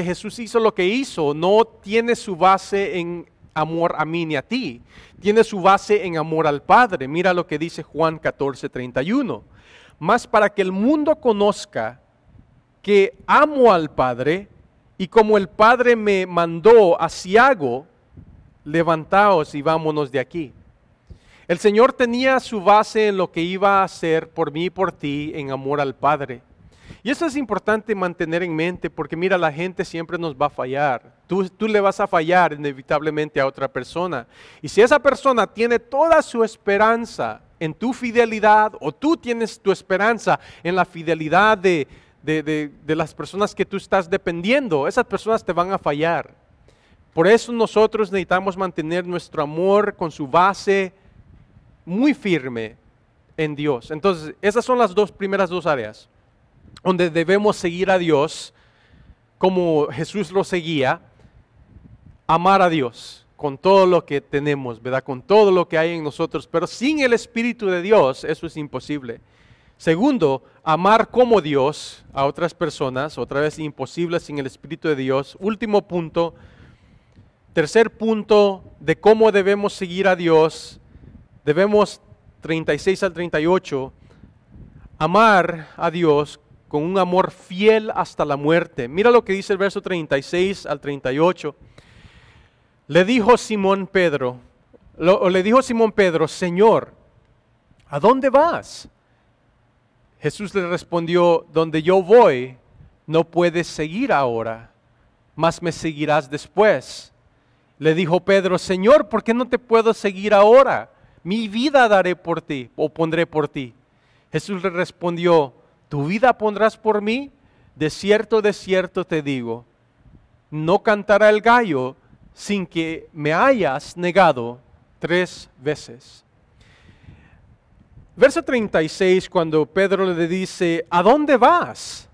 Speaker 2: Jesús hizo lo que hizo, no tiene su base en amor a mí ni a ti, tiene su base en amor al Padre. Mira lo que dice Juan 14:31. Mas para que el mundo conozca que amo al Padre, y como el Padre me mandó, así hago, levantaos y vámonos de aquí. El Señor tenía su base en lo que iba a hacer por mí y por ti en amor al Padre. Y eso es importante mantener en mente porque mira, la gente siempre nos va a fallar. Tú le vas a fallar inevitablemente a otra persona. Y si esa persona tiene toda su esperanza en tu fidelidad o tú tienes tu esperanza en la fidelidad de las personas que tú estás dependiendo, esas personas te van a fallar. Por eso nosotros necesitamos mantener nuestro amor con su base muy firme en Dios. Entonces, esas son las primeras dos áreas donde debemos seguir a Dios como Jesús lo seguía, amar a Dios con todo lo que tenemos, ¿verdad? Con todo lo que hay en nosotros, pero sin el Espíritu de Dios eso es imposible. Segundo, amar como Dios a otras personas, otra vez imposible sin el Espíritu de Dios. Último punto, tercer punto de cómo debemos seguir a Dios, debemos 36 al 38, amar a Dios con un amor fiel hasta la muerte. Mira lo que dice el verso 36 al 38. Le dijo Simón Pedro, Señor, ¿a dónde vas? Jesús le respondió, donde yo voy, no puedes seguir ahora, mas me seguirás después. Le dijo Pedro, Señor, ¿por qué no te puedo seguir ahora? Mi vida daré por ti, o pondré por ti. Jesús le respondió, ¿tu vida pondrás por mí? De cierto te digo, no cantará el gallo sin que me hayas negado 3 veces. Verso 36, cuando Pedro le dice, ¿a dónde vas?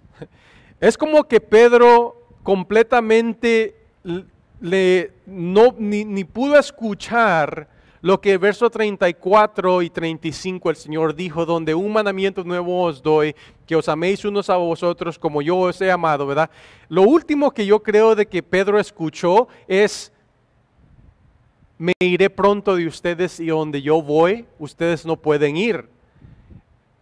Speaker 2: Es como que Pedro completamente ni pudo escuchar lo que verso 34 y 35 el Señor dijo, donde un mandamiento nuevo os doy, que os améis unos a vosotros como yo os he amado, ¿verdad? Lo último que yo creo de que Pedro escuchó es, me iré pronto de ustedes y donde yo voy, ustedes no pueden ir.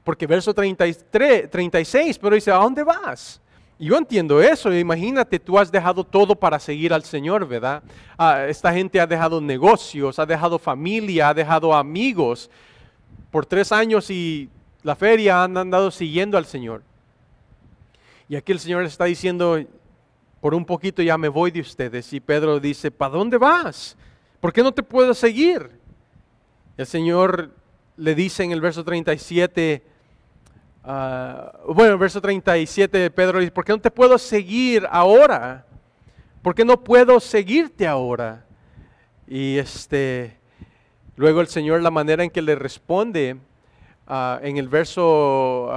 Speaker 2: Porque verso 36, pero dice, ¿a dónde vas? Y yo entiendo eso, imagínate, tú has dejado todo para seguir al Señor, ¿verdad? Esta gente ha dejado negocios, ha dejado familia, ha dejado amigos. Por 3 años y la feria han andado siguiendo al Señor. Y aquí el Señor está diciendo, por un poquito ya me voy de ustedes. Y Pedro dice, ¿para dónde vas? ¿Por qué no te puedo seguir? El Señor le dice en el verso 37, verso 37 Pedro dice, ¿por qué no te puedo seguir ahora? ¿Por qué no puedo seguirte ahora? Y luego el Señor, la manera en que le responde en el verso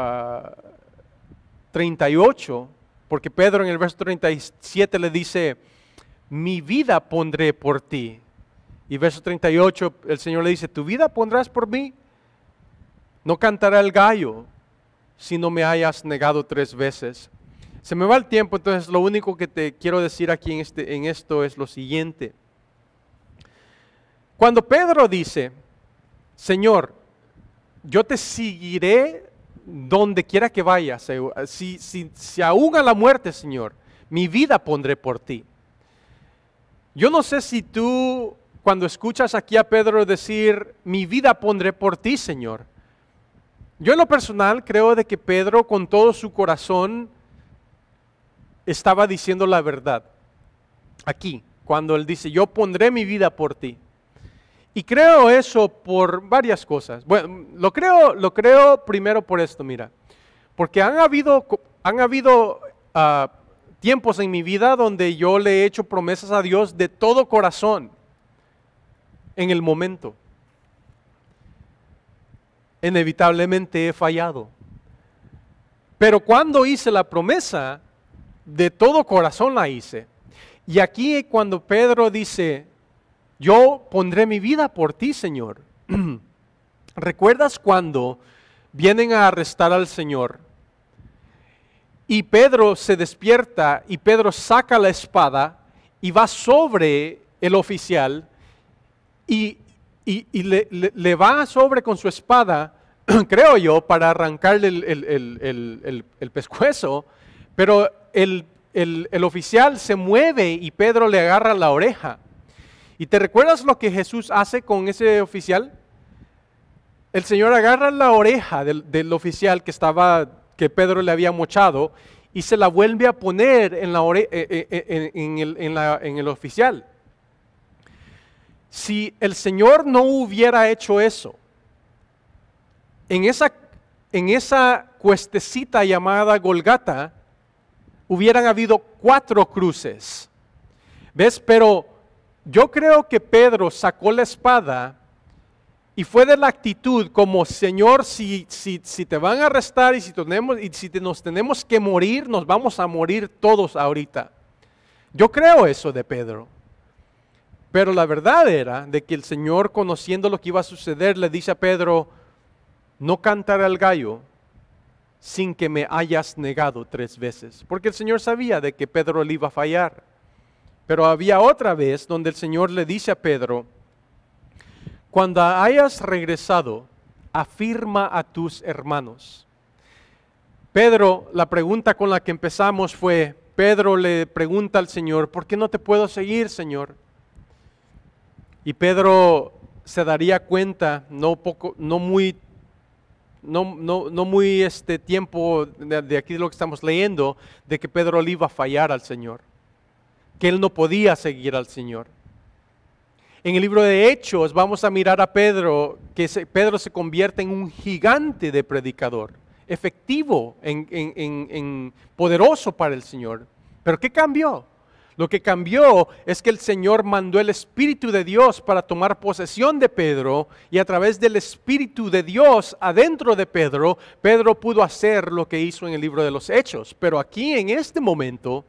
Speaker 2: 38, porque Pedro en el verso 37 le dice, mi vida pondré por ti. Y verso 38 el Señor le dice, ¿tu vida pondrás por mí? No cantará el gallo si no me hayas negado 3 veces. Se me va el tiempo, entonces lo único que te quiero decir aquí en esto es lo siguiente. Cuando Pedro dice, Señor, yo te seguiré donde quiera que vayas, si aún a la muerte, Señor, mi vida pondré por ti. Yo no sé si tú, cuando escuchas aquí a Pedro decir, mi vida pondré por ti, Señor. Yo en lo personal creo de que Pedro con todo su corazón estaba diciendo la verdad. Aquí, cuando él dice, yo pondré mi vida por ti. Y creo eso por varias cosas. Bueno, lo creo primero por esto, mira. Porque han habido tiempos en mi vida donde yo le he hecho promesas a Dios de todo corazón en el momento. Inevitablemente he fallado. Pero cuando hice la promesa, de todo corazón la hice. Y aquí cuando Pedro dice, yo pondré mi vida por ti, Señor. ¿Recuerdas cuando vienen a arrestar al Señor? Y Pedro se despierta y Pedro saca la espada y va sobre el oficial y le va sobre con su espada, creo yo, para arrancarle el pescuezo, pero el oficial se mueve y Pedro le agarra la oreja. ¿Y te recuerdas lo que Jesús hace con ese oficial? El Señor agarra la oreja del oficial que Pedro le había mochado y se la vuelve a poner en el oficial. Si el Señor no hubiera hecho eso, en esa cuestecita llamada Golgata, hubieran habido 4 cruces. ¿Ves? Pero yo creo que Pedro sacó la espada y fue de la actitud como, Señor, si te van a arrestar y si nos tenemos que morir, nos vamos a morir todos ahorita. Yo creo eso de Pedro. Pero la verdad era de que el Señor, conociendo lo que iba a suceder, le dice a Pedro, no cantará el gallo sin que me hayas negado 3 veces. Porque el Señor sabía de que Pedro le iba a fallar. Pero había otra vez donde el Señor le dice a Pedro, cuando hayas regresado, afirma a tus hermanos. Pedro, la pregunta con la que empezamos fue, Pedro le pregunta al Señor, ¿por qué no te puedo seguir, Señor? Y Pedro se daría cuenta, no muy tiempo de aquí de lo que estamos leyendo, de que Pedro le iba a fallar al Señor, que él no podía seguir al Señor. En el libro de Hechos vamos a mirar a Pedro, que Pedro se convierte en un gigante de predicador, efectivo, poderoso para el Señor. ¿Pero qué cambió? Lo que cambió es que el Señor mandó el Espíritu de Dios para tomar posesión de Pedro, y a través del Espíritu de Dios adentro de Pedro, Pedro pudo hacer lo que hizo en el libro de los Hechos. Pero aquí en este momento,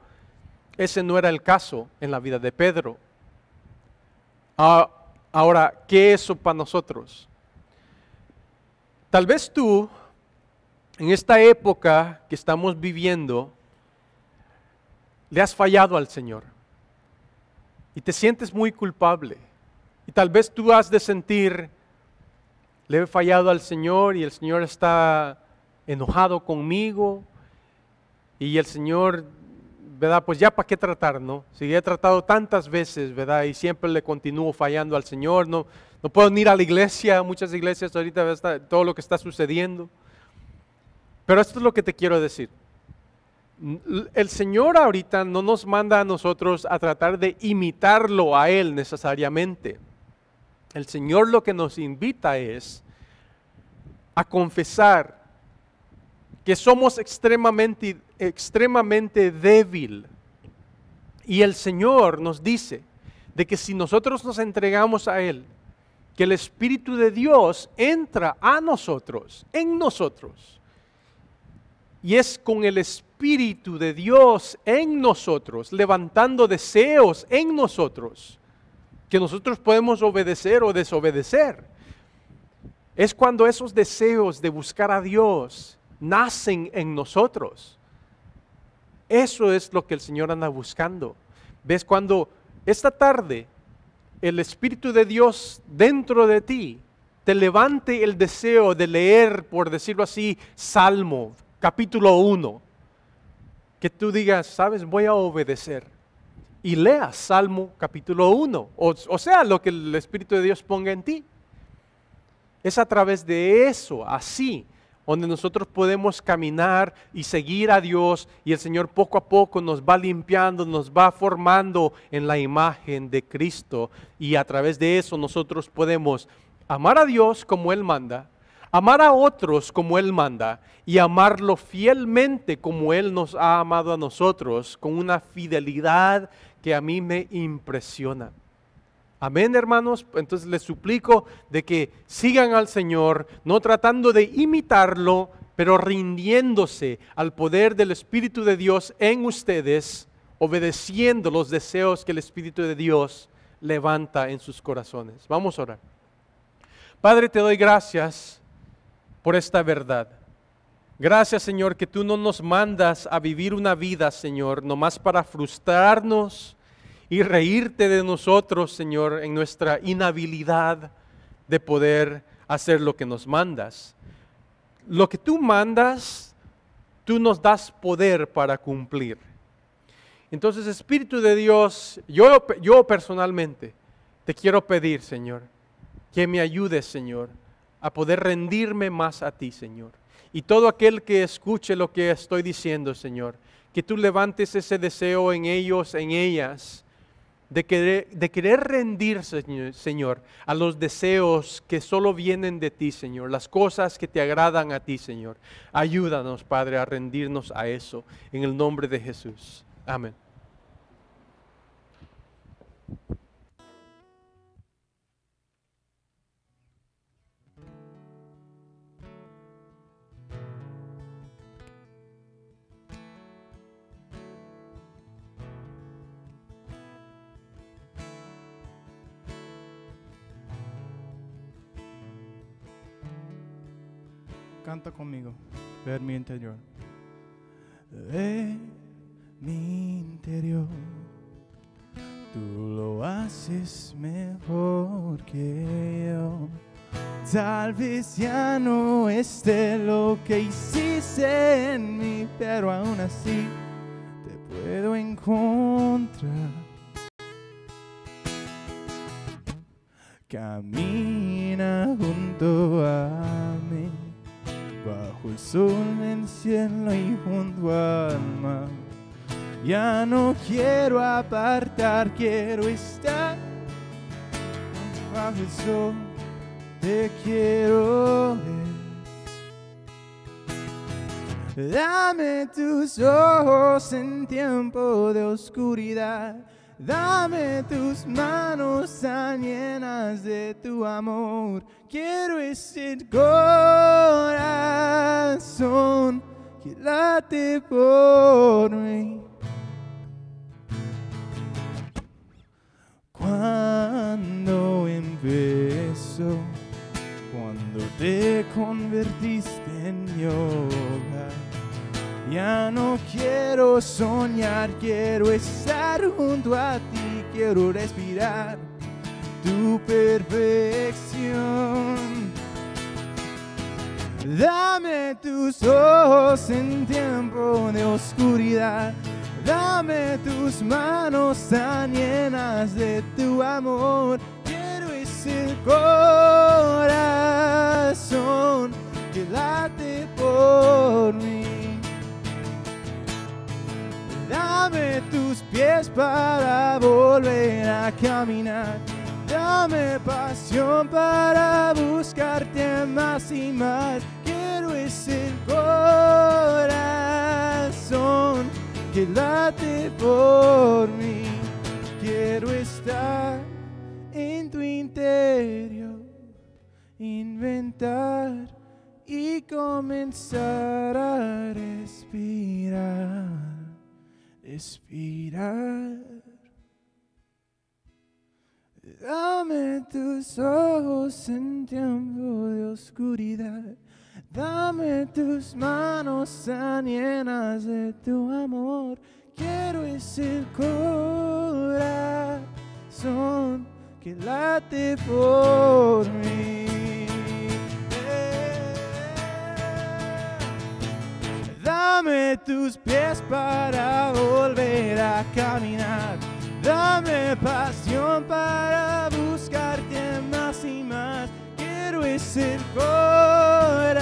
Speaker 2: ese no era el caso en la vida de Pedro. Ahora, ¿qué es eso para nosotros? Tal vez tú, en esta época que estamos viviendo, le has fallado al Señor y te sientes muy culpable. Y tal vez tú has de sentir, le he fallado al Señor y el Señor está enojado conmigo y el Señor, ¿verdad? Pues ya para qué tratar, ¿no? Si he tratado tantas veces, ¿verdad? Y siempre le continúo fallando al Señor, no puedo ni ir a la iglesia, muchas iglesias ahorita, ¿verdad? Todo lo que está sucediendo. Pero esto es lo que te quiero decir. El Señor ahorita no nos manda a nosotros a tratar de imitarlo a Él necesariamente. El Señor lo que nos invita es a confesar que somos extremadamente débil. Y el Señor nos dice de que si nosotros nos entregamos a Él, que el Espíritu de Dios entra a nosotros, en nosotros. Y es con el Espíritu de Dios en nosotros, levantando deseos en nosotros, que nosotros podemos obedecer o desobedecer. Es cuando esos deseos de buscar a Dios nacen en nosotros. Eso es lo que el Señor anda buscando. ¿Ves? Cuando esta tarde el Espíritu de Dios dentro de ti te levante el deseo de leer, por decirlo así, Salmo, capítulo 1, que tú digas, sabes, voy a obedecer, y leas Salmo capítulo 1, o sea, lo que el Espíritu de Dios ponga en ti. Es a través de eso, así, donde nosotros podemos caminar y seguir a Dios, y el Señor poco a poco nos va limpiando, nos va formando en la imagen de Cristo, y a través de eso nosotros podemos amar a Dios como Él manda, amar a otros como Él manda y amarlo fielmente como Él nos ha amado a nosotros, con una fidelidad que a mí me impresiona. Amén, hermanos. Entonces les suplico de que sigan al Señor, no tratando de imitarlo, pero rindiéndose al poder del Espíritu de Dios en ustedes, obedeciendo los deseos que el Espíritu de Dios levanta en sus corazones. Vamos a orar. Padre, te doy gracias por esta verdad. Gracias, Señor, que tú no nos mandas a vivir una vida, Señor, nomás para frustrarnos y reírte de nosotros, Señor, en nuestra inhabilidad de poder hacer lo que nos mandas. Lo que tú mandas, tú nos das poder para cumplir. Entonces, Espíritu de Dios, yo personalmente te quiero pedir, Señor, que me ayudes, Señor, a poder rendirme más a ti, Señor. Y todo aquel que escuche lo que estoy diciendo, Señor, que tú levantes ese deseo en ellos, en ellas, de querer rendirse, Señor, a los deseos que solo vienen de ti, Señor, las cosas que te agradan a ti, Señor. Ayúdanos, Padre, a rendirnos a eso, en el nombre de Jesús. Amén.
Speaker 1: Canta conmigo. Ver mi interior. Ver mi interior. Tú lo haces mejor que yo. Tal vez ya no esté lo que hiciste en mí, pero aún así te puedo encontrar. Camina junto a mí, bajo el sol en el cielo y junto al mar. Ya no quiero apartar, quiero estar bajo el sol, te quiero ver. Dame tus ojos en tiempo de oscuridad, dame tus manos tan llenas de tu amor. Quiero ese corazón que late por mí. Cuando empezó, cuando te convertiste en mi hogar, ya no quiero soñar, quiero estar junto a ti, quiero respirar tu perfección. Dame tus ojos en tiempo de oscuridad, dame tus manos tan llenas de tu amor. Quiero ese corazón que late por mí. Dame tus pies para volver a caminar. Dame pasión para buscarte más y más. Quiero ese corazón que late por mí. Quiero estar en tu interior, inventar y comenzar a respirar, respirar. Dame tus ojos en tiempo de oscuridad, dame tus manos tan llenas de tu amor. Quiero ese corazón que late por mí. Dame tus pies para volver a caminar. Dame pasión para buscarte más y más. Quiero ese corazón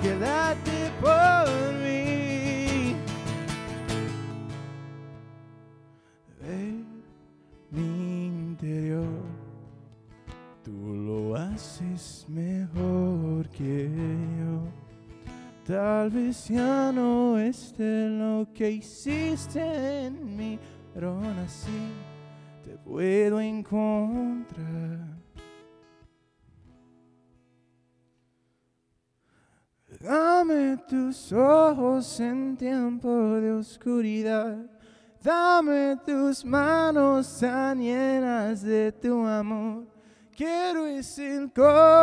Speaker 1: que late por mí. Ver mi interior, tú lo haces mejor que yo. Tal vez ya no esté lo que hiciste en mí, pero aún así te puedo encontrar. Dame tus ojos en tiempo de oscuridad. Dame tus manos tan llenas de tu amor. Quiero ese corazón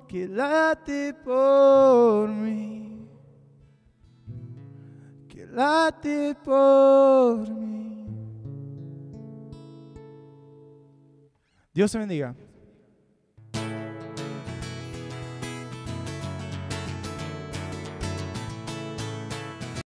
Speaker 1: que late por mí. Que late por mí. Dios te bendiga.